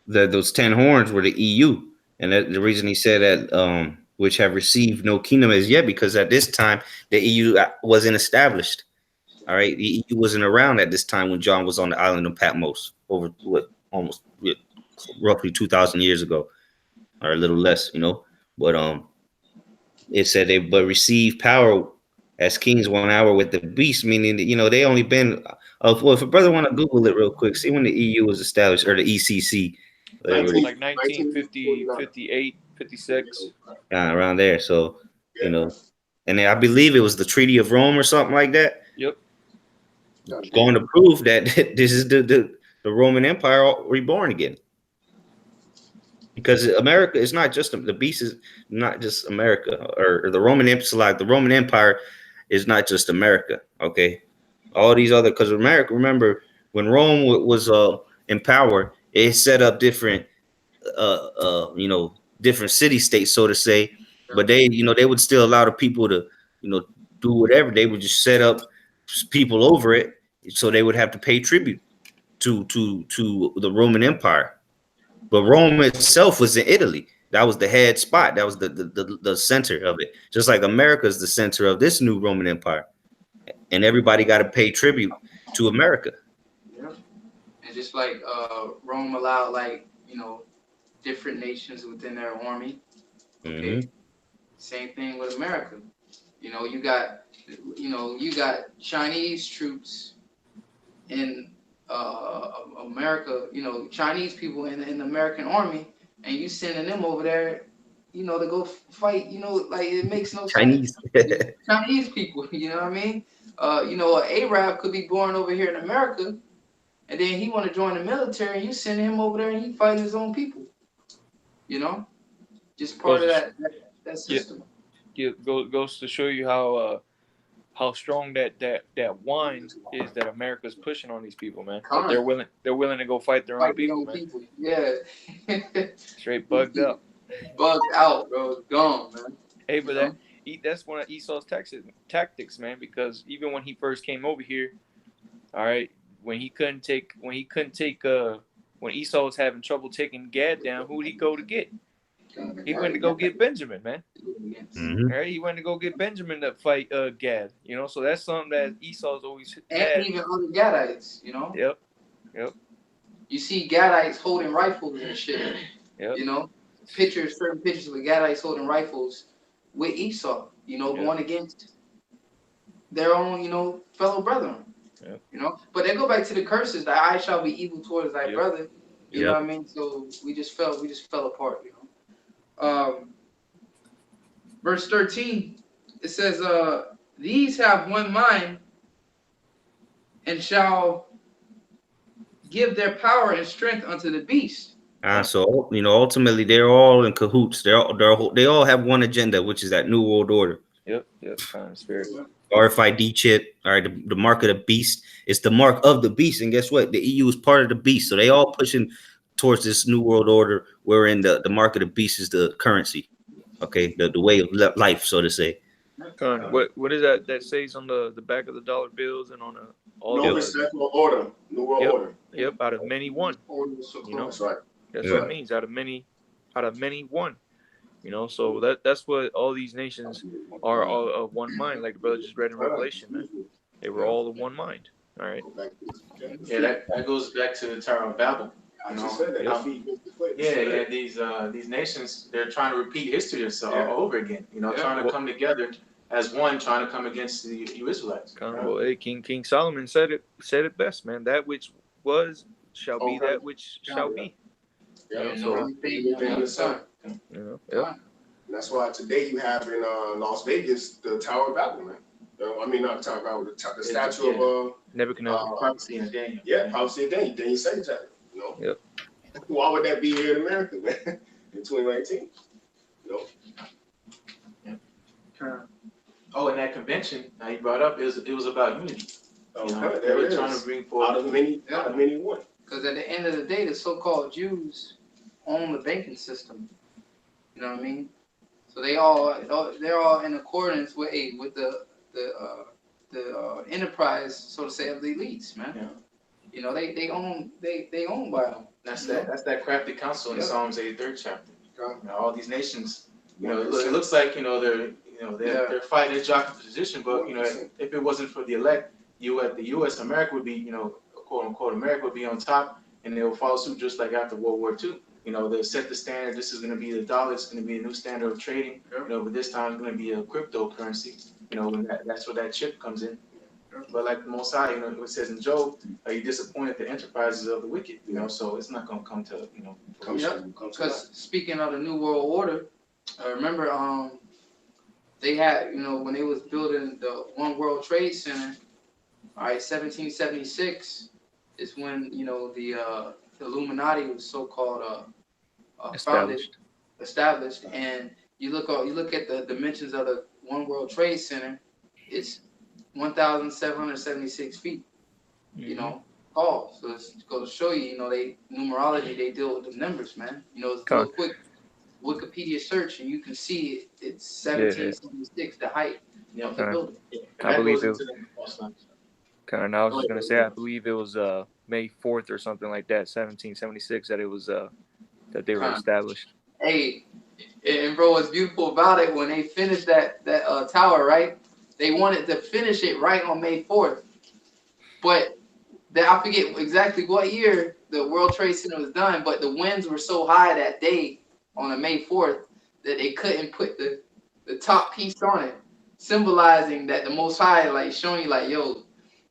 A: those 10 horns were the EU, and that the reason he said that which have received no kingdom as yet, because at this time the EU wasn't established. All right, the EU wasn't around at this time when John was on the island of Patmos over almost roughly 2,000 years ago, or a little less, But it said they but receive power as kings 1 hour with the beast, meaning that, they only been. Well, if a brother want to Google it real quick, see when the EU was established, or the ECC, whatever.
D: Like 1950, 58, 56.
A: Around there. So, and then I believe it was the Treaty of Rome or something like that.
D: Yep.
A: Going to prove that this is the Roman Empire reborn again. Because America is not just the beast is not just America, or the Roman Empire. The Roman Empire is not just America. Okay, all these other, because America. Remember when Rome was in power, it set up different different city states, so to say. But they would still allow the people to do whatever. They would just set up people over it, so they would have to pay tribute to the Roman Empire. But Rome itself was in Italy. That was the head spot. That was the center of it. Just like America is the center of this new Roman Empire. And everybody got to pay tribute to America.
B: Yeah. And just like Rome allowed, different nations within their army. Okay.
A: Mm-hmm.
B: Same thing with America. You got Chinese troops in America, Chinese people in the American army, and you sending them over there, to go fight, it makes no
A: Chinese.
B: sense. Chinese people, you know what I mean? An Arab could be born over here in America, and then he want to join the military, and you send him over there and he fighting his own people. Just part of that system.
D: Yeah, goes to show you how strong that wine is that America's pushing on these people, man. They're willing to go fight their own people, man.
B: Yeah.
D: Straight bugged up.
B: Bugged out, bro. Gone, man.
D: Hey, but that's one of Esau's tactics, man, because even when he first came over here, all right, when Esau was having trouble taking Gad down, who'd he go to get? He went to go get Benjamin, man.
A: Mm-hmm.
D: Right? He went to go get Benjamin to fight Gad. So that's something that Esau's always had.
B: And even other Gadites,
D: Yep.
B: You see Gadites holding rifles and shit.
D: Yep.
B: Certain pictures of Gadites holding rifles with Esau, going against their own, fellow brethren.
D: Yep.
B: But they go back to the curses, that I shall be evil towards thy brother. You know what I mean? So we just fell apart, Verse 13, it says, these have one mind and shall give their power and strength unto the beast.
A: So ultimately they're all in cahoots. They all have one agenda, which is that New World Order.
D: Yep. Kind of spirit.
A: RFID chip. All right, the mark of the beast. It's the mark of the beast, and guess what? The EU is part of the beast, so they all pushing towards this New World Order, wherein the mark of the beast is the currency. Okay, the way of life, so to say.
D: What is that says on the back of the dollar bills and on all
E: the order, New World Order.
D: Yep, out of many one.
E: That's right.
D: That's what it means. Out of many one. So that's what all these nations are all of one mind, like the brother just read in Revelation, man. They were all of one mind. All right.
C: Yeah, that goes back to the Tower of Babel. These nations, they're trying to repeat history over again. Trying to come together as one, trying to come against the Israelites.
D: Hey, King Solomon said it best, man. That which was shall be that which shall be.
E: And that's why today you have in Las Vegas the Tower of Babel, man. I mean, not the Tower of Babel, the statue of
D: Nebuchadnezzar.
C: Prophecy in Daniel.
E: yeah, Prophecy of Daniel 2nd chapter. You know,
D: Yep.
E: Why would that be here in America, man? In 2019, you know.
C: Oh, and that convention now you brought up it was about unity. You know, they
E: There
C: were
E: it
C: trying to
E: is.
C: bring
E: Out
C: forth.
E: of many one.
B: Because at the end of the day, the so-called Jews own the banking system. You know what I mean? So they're all in accordance with the enterprise, so to say, of the elites, man.
C: Yeah.
B: You know, they own by them.
C: That's that crafty council in
B: Yep.
C: Psalms 83rd chapter.
E: Okay.
C: You know, all these nations, you know, it looks like they're fighting, they're jockeying for position, but you know, if it wasn't for the elect, the U.S. America would be, you know, quote unquote, America would be on top, and they will follow suit just like after World War II. You know, they'll set the standard. This is going to be the dollar. It's going to be a new standard of trading.
B: Yep.
C: You know, but this time it's going to be a cryptocurrency. You know, and that's where that chip comes in. But like the Most High, you know, it says in Job, are you disappointed the enterprises of the wicked? You know, so it's not going to come to, you know.
B: Because speaking of the New World Order, I remember they had, you know, when they was building the One World Trade Center, all right, 1776 is when, you know, the Illuminati was so-called established, and you look at the dimensions of the One World Trade Center, it's 1,776 feet, you know, tall. So it's going to show you, you know, numerology, they deal with the numbers, man. You know, it's a quick Wikipedia search, and you can see it's 1776, the height of the building.
D: I believe it was. I was just gonna say, I believe it was May 4th or something like that, 1776, that it was that they were established.
B: Hey, and bro, what's beautiful about it, when they finished that tower, right? They wanted to finish it right on May 4th, but I forget exactly what year the World Trade Center was done, but the winds were so high that day on the May 4th that they couldn't put the top piece on it, symbolizing that the Most High, like, showing you, like, yo,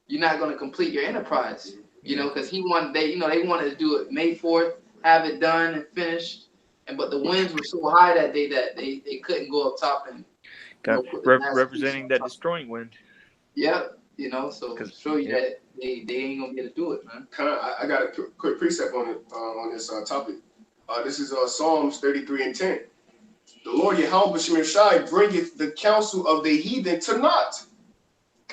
B: you're not going to complete your enterprise, you know, because they wanted to do it May 4th, have it done and finished, but the winds were so high that day that they couldn't go up top and
D: representing that destroying wind.
B: Yeah, you know, so show you that they ain't gonna be able to do it, man.
E: I got a quick precept on it on this topic. This is Psalms 33:10. The Lord Yahweh Shai bringeth the counsel of the heathen to naught.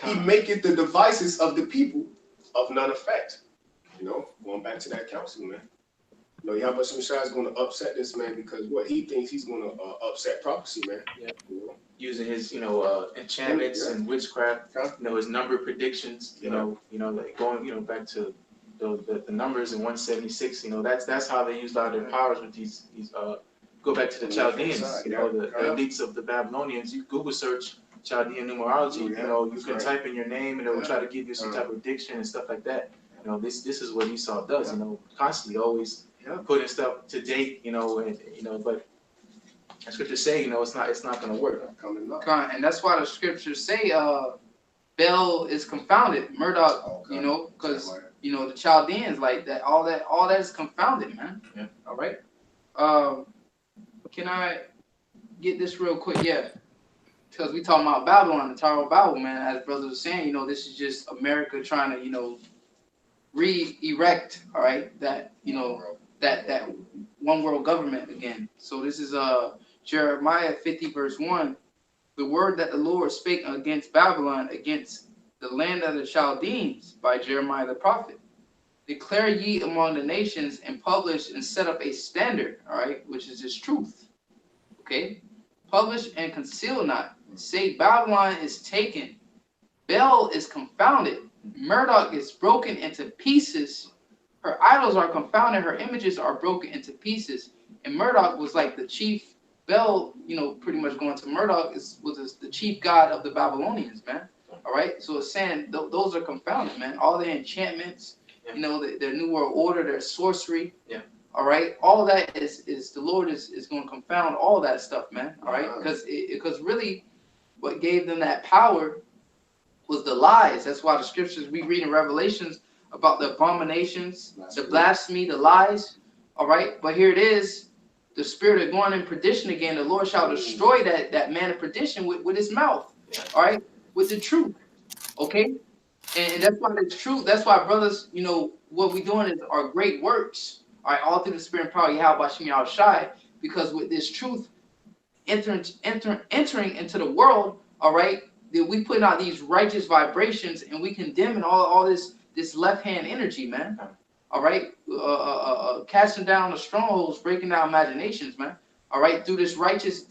E: He maketh the devices of the people of none effect. You know, going back to that counsel, man. You know, Yahweh Shai is going to upset this man because what he thinks he's going to upset prophecy, man.
C: Yeah.
E: You know?
C: Using his, you know, enchantments and witchcraft, you know, his number predictions, you know, like going, you know, back to the numbers in 176, you know, that's how they used a lot of their powers with these go back to the Chaldeans, you know, the elites of the Babylonians. You Google search Chaldean numerology, you know, you can type in your name and it will try to give you some type of prediction and stuff like that. You know, this is what Esau does, you know, constantly always putting stuff to date, you know, and you know, but scriptures say, you know, it's not gonna work.
B: And that's why the scriptures say Bel is confounded, Murdoch, you know, because you know the Chaldeans, like that, all that is confounded, man.
C: Yeah.
B: All right. Can I get this real quick? Yeah. Because we talking about Babylon, the Tower of Babel, man. As brothers were saying, you know, this is just America trying to, you know, re-erect, all right, that, you know, that one world government again. So this is Jeremiah 50 verse 1. The word that the Lord spake against Babylon, against the land of the Chaldeans, by Jeremiah the prophet. Declare ye among the nations and publish and set up a standard, all right, which is this truth. Okay? Publish and conceal not. Say Babylon is taken. Bel is confounded. Murdoch is broken into pieces. Her idols are confounded. Her images are broken into pieces. And Murdoch was like the chief. Bel, you know, pretty much going to Murdoch was the chief god of the Babylonians, man. All right? So it's saying those are confounded, man. All their enchantments, you know, their New World Order, their sorcery.
C: Yeah.
B: All right, all that is the Lord is going to confound all that stuff, man. All right, because really, what gave them that power was the lies. That's why the scriptures we read in Revelations about the abominations, the blasphemy, the lies. All right, but here it is, the spirit of going in perdition again, the Lord shall destroy that man of perdition with his mouth. All right, with the truth. Okay, and that's why it's true. That's why, brothers, you know what we're doing is our great works. All right, all through the spirit and power of Yahweh Shem Yahweh Shai, because with this truth entering into the world, all right, that we put out these righteous vibrations and we condemning all this left hand energy, man. All right, casting down the strongholds, breaking down imaginations, man. All right, through this righteous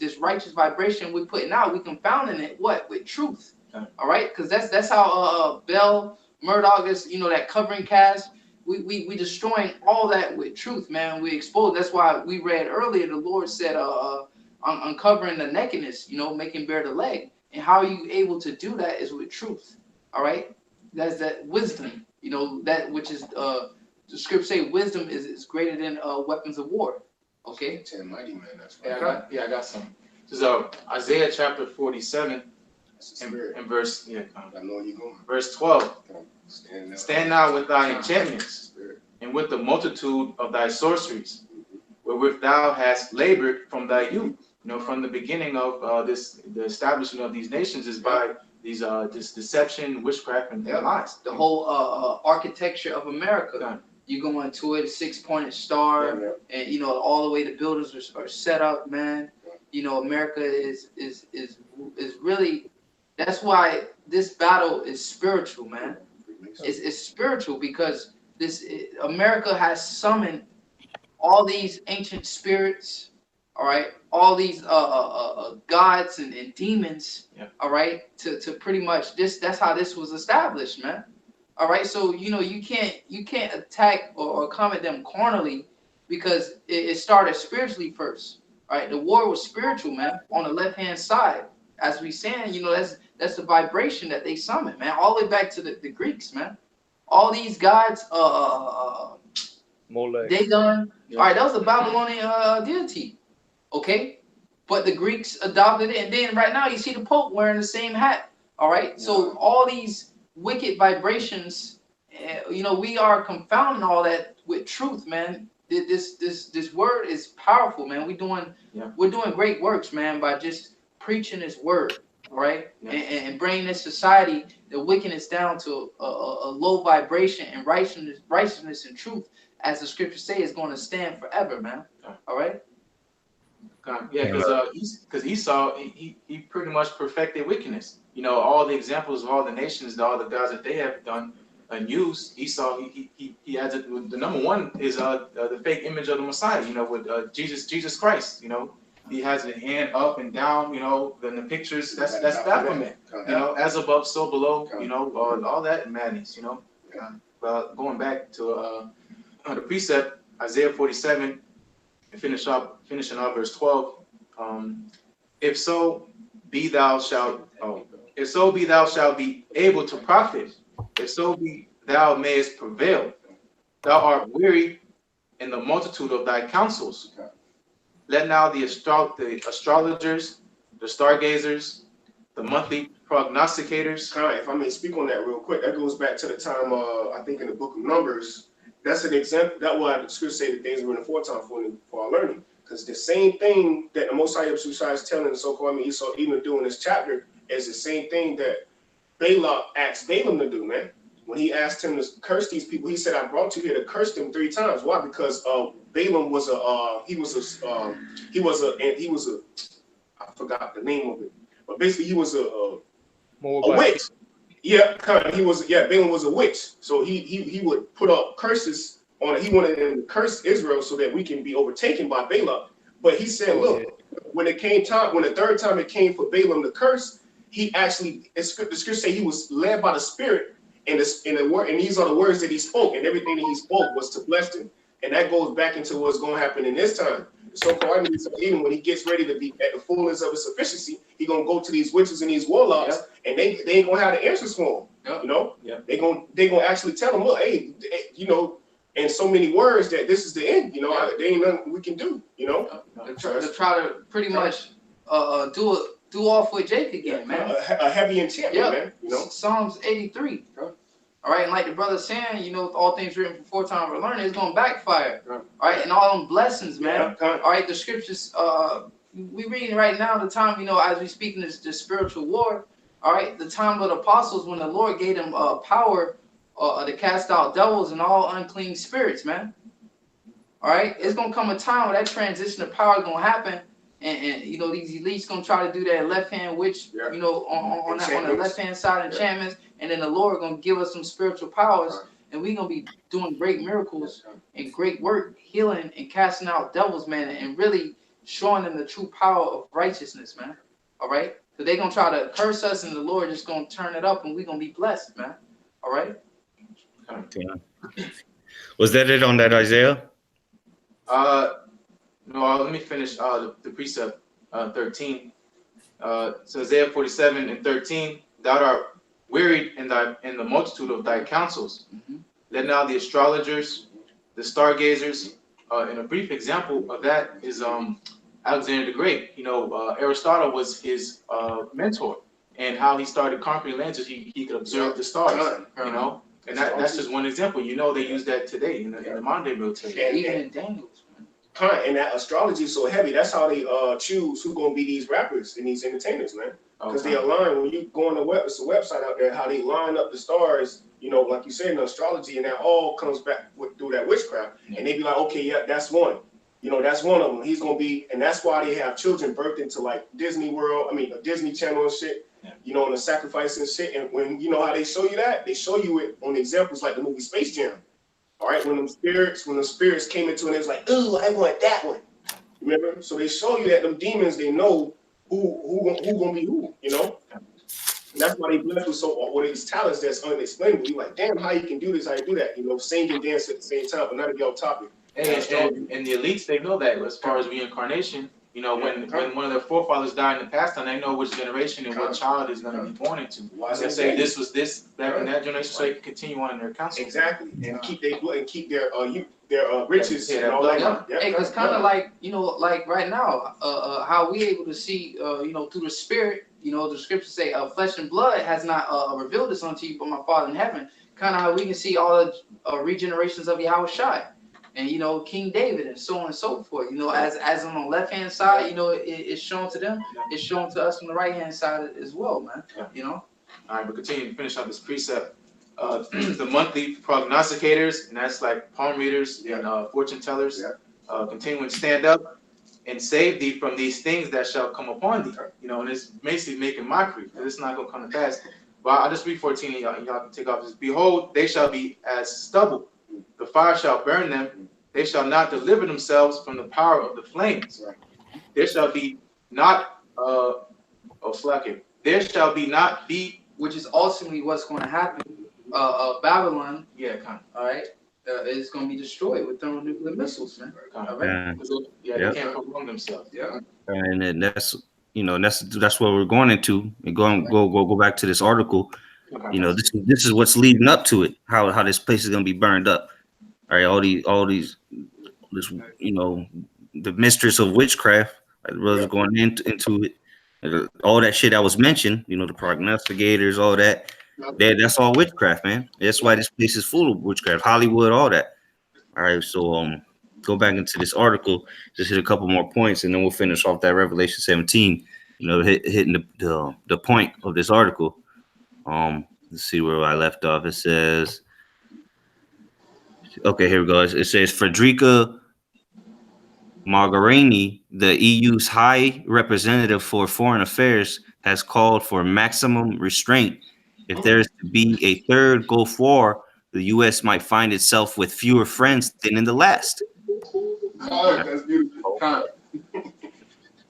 B: vibration we putting out, we confounding it what with truth. All right, because that's how Bell Murdoch is, you know, that covering cast. We destroying all that with truth, man. We expose. That's why we read earlier. The Lord said, uncovering the nakedness, you know, making bare the leg. And how are you able to do that is with truth. All right, that's that wisdom. You know, that which is the scripture say wisdom is greater than weapons of war. Okay.
E: 10 mighty man. That's right.
C: I got some. This is Isaiah chapter 47 and verse
E: I know you're going.
C: verse 12.
E: Stand
C: Stand now with thy enchantments and with the multitude of thy sorceries, wherewith thou hast labored from thy youth. You know, from the beginning of the establishment of these nations is by these this deception, witchcraft, and lies.
B: The whole architecture of America. You go into it, 6-pointed star, and you know all the way the buildings are set up, man. You know, America is really. That's why this battle is spiritual, man. It's spiritual because America has summoned all these ancient spirits, all right, all these gods and demons, all right, to pretty much that's how this was established, man. All right, so you know you can't attack or come at them carnally because it started spiritually first. All right, the war was spiritual, man. On the left hand side, as we saying, you know that's the vibration that they summoned, man. All the way back to the Greeks, man. All these gods,
D: Molech.
B: Dagon. All right, that was a Babylonian deity. Okay, but the Greeks adopted it, and then right now you see the Pope wearing the same hat. All right, so all these wicked vibrations, you know, we are confounding all that with truth, man. This word is powerful, man. We're doing great works, man, by just preaching this word, right? And bringing this society, the wickedness down to a low vibration, and righteousness and truth, as the scriptures say, is going to stand forever, man. All right.
C: Yeah, because Esau, he pretty much perfected wickedness. You know, all the examples of all the nations, all the gods that they have done and used, Esau, he adds it. The number one is the fake image of the Messiah. You know, with Jesus Christ. You know, he has the hand up and down. You know, then the pictures. That's Baphomet. You know, as above, so below. You know, all that madness. You know, but going back to the precept, Isaiah 47. And finishing up verse 12. If so be thou shalt be able to profit, if so be thou mayest prevail. Thou art weary in the multitude of thy counsels. Let now the astrologers, the stargazers, the monthly prognosticators.
E: If I may speak on that real quick, that goes back to the time I think in the book of Numbers. That's an example. That's why the scripture say the things were in the foretime for our learning. Because the same thing that the Most High is telling the so-called Esau even do in this chapter is the same thing that Balak asked Balaam to do, man. When he asked him to curse these people, he said, "I brought you here to curse them 3 times." Why? Because Balaam was I forgot the name of it, but basically he was a witch. Yeah, Balaam was a witch. So he would put up curses on it. He wanted them to curse Israel so that we can be overtaken by Balak. But he said, look, when the 3rd time it came for Balaam to curse, he actually, the scripture say he was led by the Spirit, and these are the words that he spoke, and everything that he spoke was to bless them. And that goes back into what's going to happen in this time. So-called even when he gets ready to be at the fullness of his sufficiency, he gonna go to these witches and these warlocks, and they ain't gonna have the answers for him. You know, they gonna actually tell him, look, hey, you know, in so many words that this is the end. You know, there ain't nothing we can do. You know,
B: to try to pretty much do off with Jake again, man.
E: A heavy enchantment, man. You know,
B: Psalms 83. All right, and like the brother saying, you know, all things written before time for learning, it's gonna backfire. All right, and all them blessings, man. All right, the scriptures. We reading right now the time, you know, as we speaking this spiritual war. All right, the time of the apostles when the Lord gave them power to cast out devils and all unclean spirits, man. All right, it's gonna come a time where that transition of power is gonna happen, and you know these elites gonna try to do that left hand, which you know on the left hand side enchantments, and then the Lord gonna give us some spiritual powers, and we gonna be doing great miracles and great work, healing and casting out devils, man, and really showing them the true power of righteousness, man. All right, so they gonna try to curse us, and the Lord just gonna turn it up, and we gonna be blessed, man. All right.
A: Yeah. Was that it on that, Isaiah?
C: No, let me finish the precept 13. So Isaiah 47 and 13, thou art wearied in the multitude of thy counsels. Let now the astrologers, the stargazers, and a brief example of that is Alexander the Great. You know, Aristotle was his mentor, and how he started conquering lands is he could observe the stars. You know, and that's just one example. You know, they use that today in the modern day military.
B: And even in Daniel's.
E: And that astrology is so heavy. That's how they choose who's gonna be these rappers and these entertainers, man. Because they align when you go on it's a website out there, how they line up the stars, you know, like you said in astrology, and that all comes back through that witchcraft. And they be like, okay, yeah, that's one. You know, that's one of them. He's gonna be, and that's why they have children birthed into like Disney World, a Disney Channel and shit, you know, and the sacrifice and shit. And when you know how they show you that, they show you it on examples like the movie Space Jam. All right, when the spirits came into it, it was like, ooh, I want that one. Remember? So they show you that them demons, they know who gonna be who, you know? And that's why they blessed with with these talents that's unexplainable. You're like, damn, how you can do this, how you do that, you know, sing and dance at the same time, but not to get off topic.
C: And the elites, they know that as far as reincarnation. You know, when one of their forefathers died in the past time, they know which generation and what child is going to be born into. They say this was this back in that generation, so they can continue on in their counsel.
E: Exactly, and keep their blood and keep their riches and all
B: that.
E: that.
B: Hey, it's kind of like, you know, like right now, how we able to see, you know, through the spirit. You know, the scriptures say, flesh and blood has not revealed this unto you, but my Father in heaven. Kind of how we can see all the regenerations of Yahweh Shai. And you know, King David and so on and so forth. You know, as on the left hand side, you know, it's shown to them. It's shown to us on the right hand side as well, man. You know.
C: All right, but continue to finish out this precept. The monthly prognosticators, and that's like palm readers and fortune tellers, continuing to stand up and save thee from these things that shall come upon thee. You know, and it's basically making mockery because it's not gonna come to pass. But I'll just read 14 and y'all can take off this. Behold, they shall be as stubble. The fire shall burn them. They shall not deliver themselves from the power of the flames. There shall be not there shall be not be,
B: which is ultimately what's going to happen. Babylon,
C: kind of.
B: All right, is going to be destroyed with thermonuclear missiles, man.
C: All right. They can't prolong themselves.
A: And that's, you know, that's what we're going into. And go back to this article. You know, this is what's leading up to it. How this place is going to be burned up. All right, all these, this, you know, the mistress of witchcraft, like the brothers going into it, all that shit that was mentioned. You know, the prognosticators, all that. That's all witchcraft, man. That's why this place is full of witchcraft. Hollywood, all that. All right, so go back into this article. Just hit a couple more points, and then we'll finish off that Revelation 17. You know, hitting the point of this article. Let's see where I left off. It says, okay, here we go. It says Federica Mogherini, the EU's High Representative for Foreign Affairs, has called for maximum restraint. If there is to be a third Gulf War, the U.S. might find itself with fewer friends than in the last.
E: Oh, that's beautiful.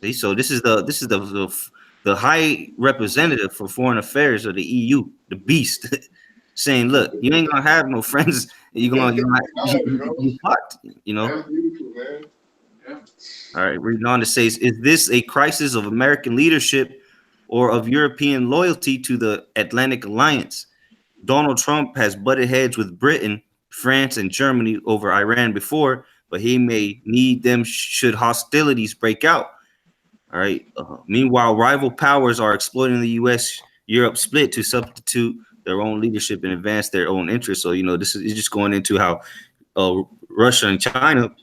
A: See, so this is the High Representative for Foreign Affairs of the EU, the beast, saying, "Look, you ain't gonna have no friends. You fucked, you know."
E: That's beautiful, man.
A: Yeah. All right, reading on, it says, "Is this a crisis of American leadership or of European loyalty to the Atlantic Alliance? Donald Trump has butted heads with Britain, France, and Germany over Iran before, but he may need them should hostilities break out." All right. Meanwhile, rival powers are exploiting the U.S.-Europe split to substitute their own leadership and advance their own interests. So this is just going into how Russia and China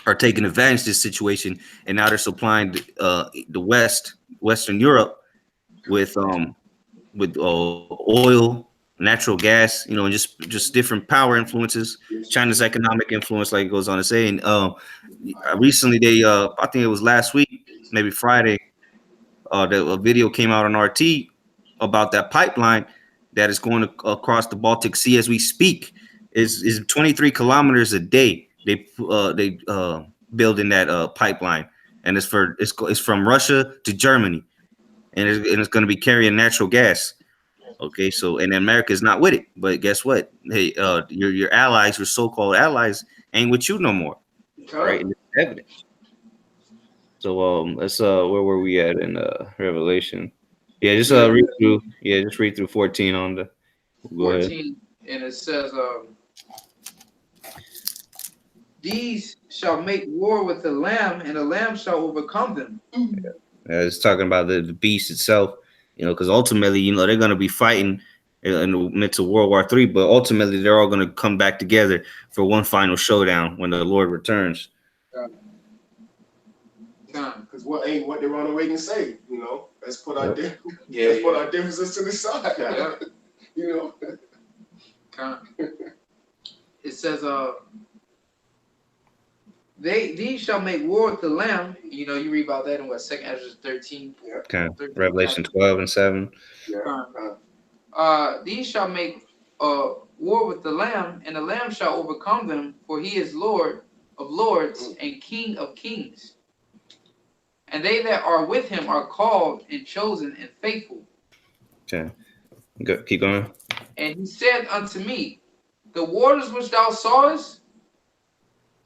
A: are taking advantage of this situation, and now they're supplying the Western Europe with oil, natural gas, and just different power influences. China's economic influence, like it goes on to say. And recently, I think it was last week, maybe Friday, a video came out on RT about that pipeline that is going across the Baltic Sea as we speak. Is 23 kilometers a day. They building that pipeline, and it's from Russia to Germany, and it's going to be carrying natural gas. Okay, so and America is not with it, but guess what? Hey, your allies, your so-called allies, ain't with you no more, right? And it's evident. So let's where were we at in Revelation? Yeah, just read through. Yeah, just read through 14 on the. Go
B: 14,
A: ahead.
B: and it says, "These shall make war with the Lamb, and the Lamb shall overcome them."
A: It's talking about the beast itself, because ultimately, they're going to be fighting in the midst of World War III, but ultimately, they're all going to come back together for one final showdown when the Lord returns.
E: Because what did Ronald Reagan say? Let's put our put our differences to the side.
B: It says, these shall make war with the Lamb. You read about that in what, 2 Ezra 13.
A: Okay. Revelation 12 and 7.
B: These shall make war with the Lamb, and the Lamb shall overcome them, for he is Lord of lords and King of kings. And they that are with him are called and chosen and faithful.
A: Okay. Keep going.
B: And he said unto me, the waters which thou sawest,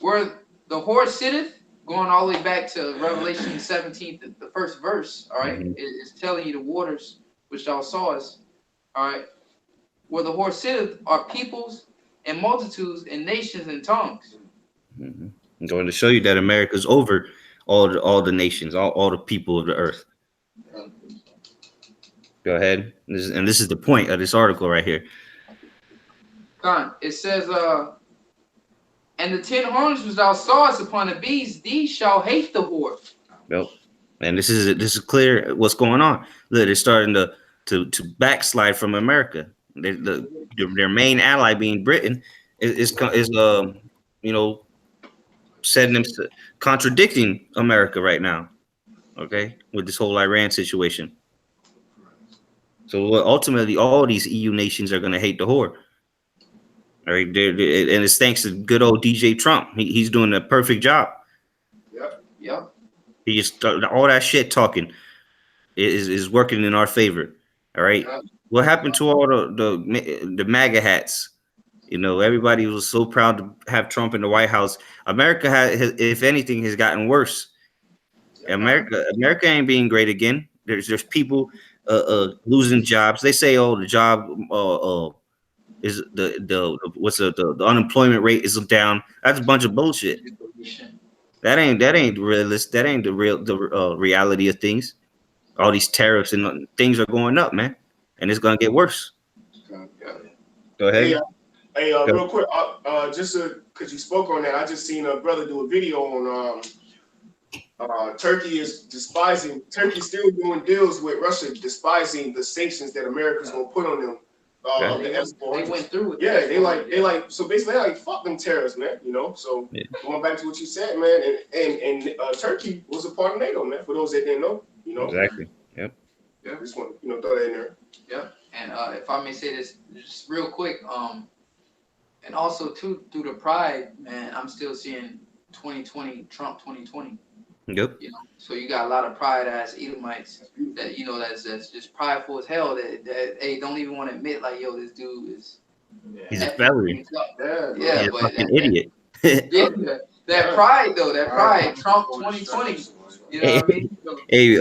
B: where the horse sitteth, going all the way back to Revelation 17, the first verse, all right, it's telling you the waters which thou sawest, all right, where the horse sitteth are peoples and multitudes and nations and tongues.
A: I'm going to show you that America's over all the nations, all the people of the earth. Go ahead. This is the point of this article right here.
B: It says, and the 10 horns which thou sawest upon the beast, these shall hate the whore.
A: Yep. And this is clear what's going on. Look, they're starting to backslide from America. Their main ally, being Britain, is setting them contradicting America right now. Okay, with this whole Iran situation. So ultimately, all these EU nations are going to hate the whore. All right, and it's thanks to good old DJ Trump. He's doing a perfect job.
B: Yep.
A: He just all that shit talking is working in our favor. All right. What happened to all the MAGA hats? Everybody was so proud to have Trump in the White House. America if anything, has gotten worse. America ain't being great again. There's people losing jobs. They say, the job is the unemployment rate is down. That's a bunch of bullshit. That ain't realist. That ain't the reality of things. All these tariffs and things are going up, man, and it's gonna get worse. Go ahead.
E: Hey, real quick, just because you spoke on that, I just seen a brother do a video on Turkey's still doing deals with Russia, despising the sanctions that America's gonna put on them.
B: They went through with
E: that. They like so basically they're like, fuck them terrorists, man. So going back to what you said, man, and Turkey was a part of NATO, man. For those that didn't know,
A: Exactly. Yep.
E: Yeah, just want to throw that in there.
B: Yep. And if I may say this just real quick, and also too through the pride, man, I'm still seeing 2020 Trump 2020.
A: Yep.
B: So you got a lot of pride ass Edomites that that's just prideful as hell that hey, don't even want to admit like, yo, this dude is
A: he's a felony.
B: Yeah,
A: he's
B: but
A: an idiot.
B: that pride though, Trump 2020. You know what I mean?
A: Hey,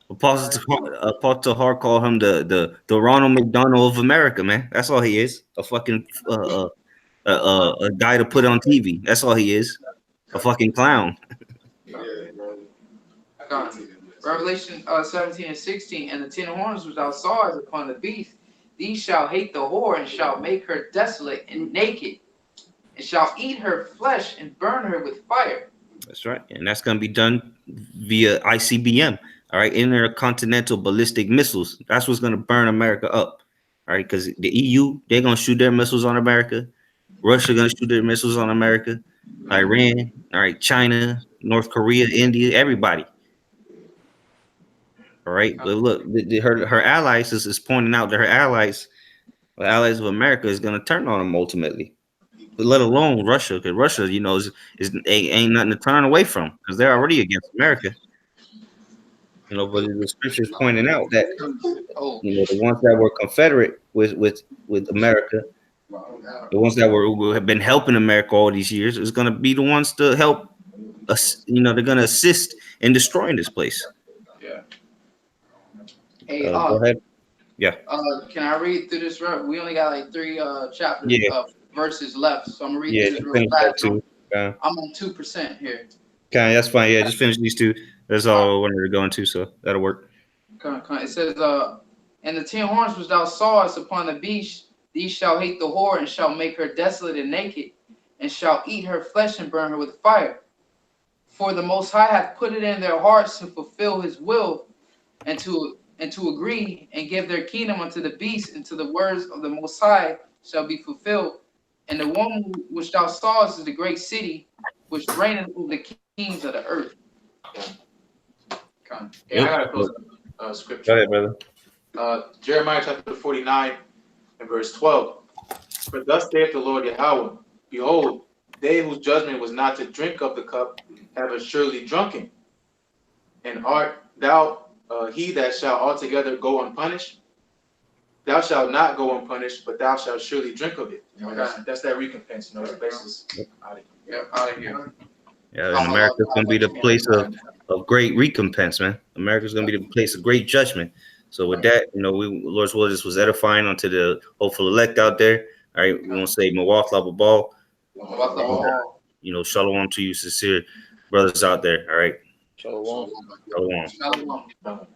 A: Apostle Hart called him the Ronald McDonald of America, man. That's all he is. A fucking a guy to put on TV. That's all he is. A fucking clown.
B: Revelation 17 and 16, and the 10 horns which thou sawest upon the beast, these shall hate the whore, and shall make her desolate and naked, and shall eat her flesh and burn her with fire.
A: That's right. And that's going to be done via ICBM. All right. Intercontinental ballistic missiles. That's what's going to burn America up. All right. Because the EU, they're going to shoot their missiles on America. Russia going to shoot their missiles on America. Iran. All right. China, North Korea, India, everybody. All right. But look, her allies is pointing out that her allies, the allies of America, is going to turn on them ultimately. But let alone Russia, because Russia, you know, is ain't nothing to turn away from, because they're already against America. You know, but the scriptures pointing out that you know the ones that were Confederate with America, the ones that have been helping America all these years, is going to be the ones to help us. You know, they're going to assist in destroying this place.
C: Yeah.
B: Hey,
A: Go ahead.
B: can I read through this? We only got like 3 chapters verses left, so I'm gonna read through this real
A: finish that
B: fast.
A: too.
B: I'm on 2% here.
A: Okay, that's fine. Yeah, just finish these 2. That's all I wanted to go into, so that'll work.
B: It says, and the 10 horns which thou sawest upon the beast, these shall hate the whore, and shall make her desolate and naked, and shall eat her flesh and burn her with fire. For the Most High hath put it in their hearts to fulfill his will, and to agree and give their kingdom unto the beast, and to the words of the Most High shall be fulfilled. And the woman which thou sawest is the great city, which reigneth over the kings of the earth.
C: Yeah, I gotta close scripture.
A: Go ahead, brother.
C: Jeremiah chapter 49 and verse 12. For thus saith the Lord Yahweh, behold, they whose judgment was not to drink of the cup have assuredly drunken. And art thou he that shall altogether go unpunished? Thou shalt not go unpunished, but thou shalt surely drink of it. You know, that's that recompense. You know, the basis out of here.
A: Yeah, and America's gonna be the place of great recompense, man. America's gonna be the place of great judgment. So with that, you know, Lord's will, this was edifying unto the hopeful elect out there. All right, we want to say Mawaf Lababal. You know, shalom to you, sincere brothers out there. All right.
D: Shalom.
A: Shalom.
B: Shalom.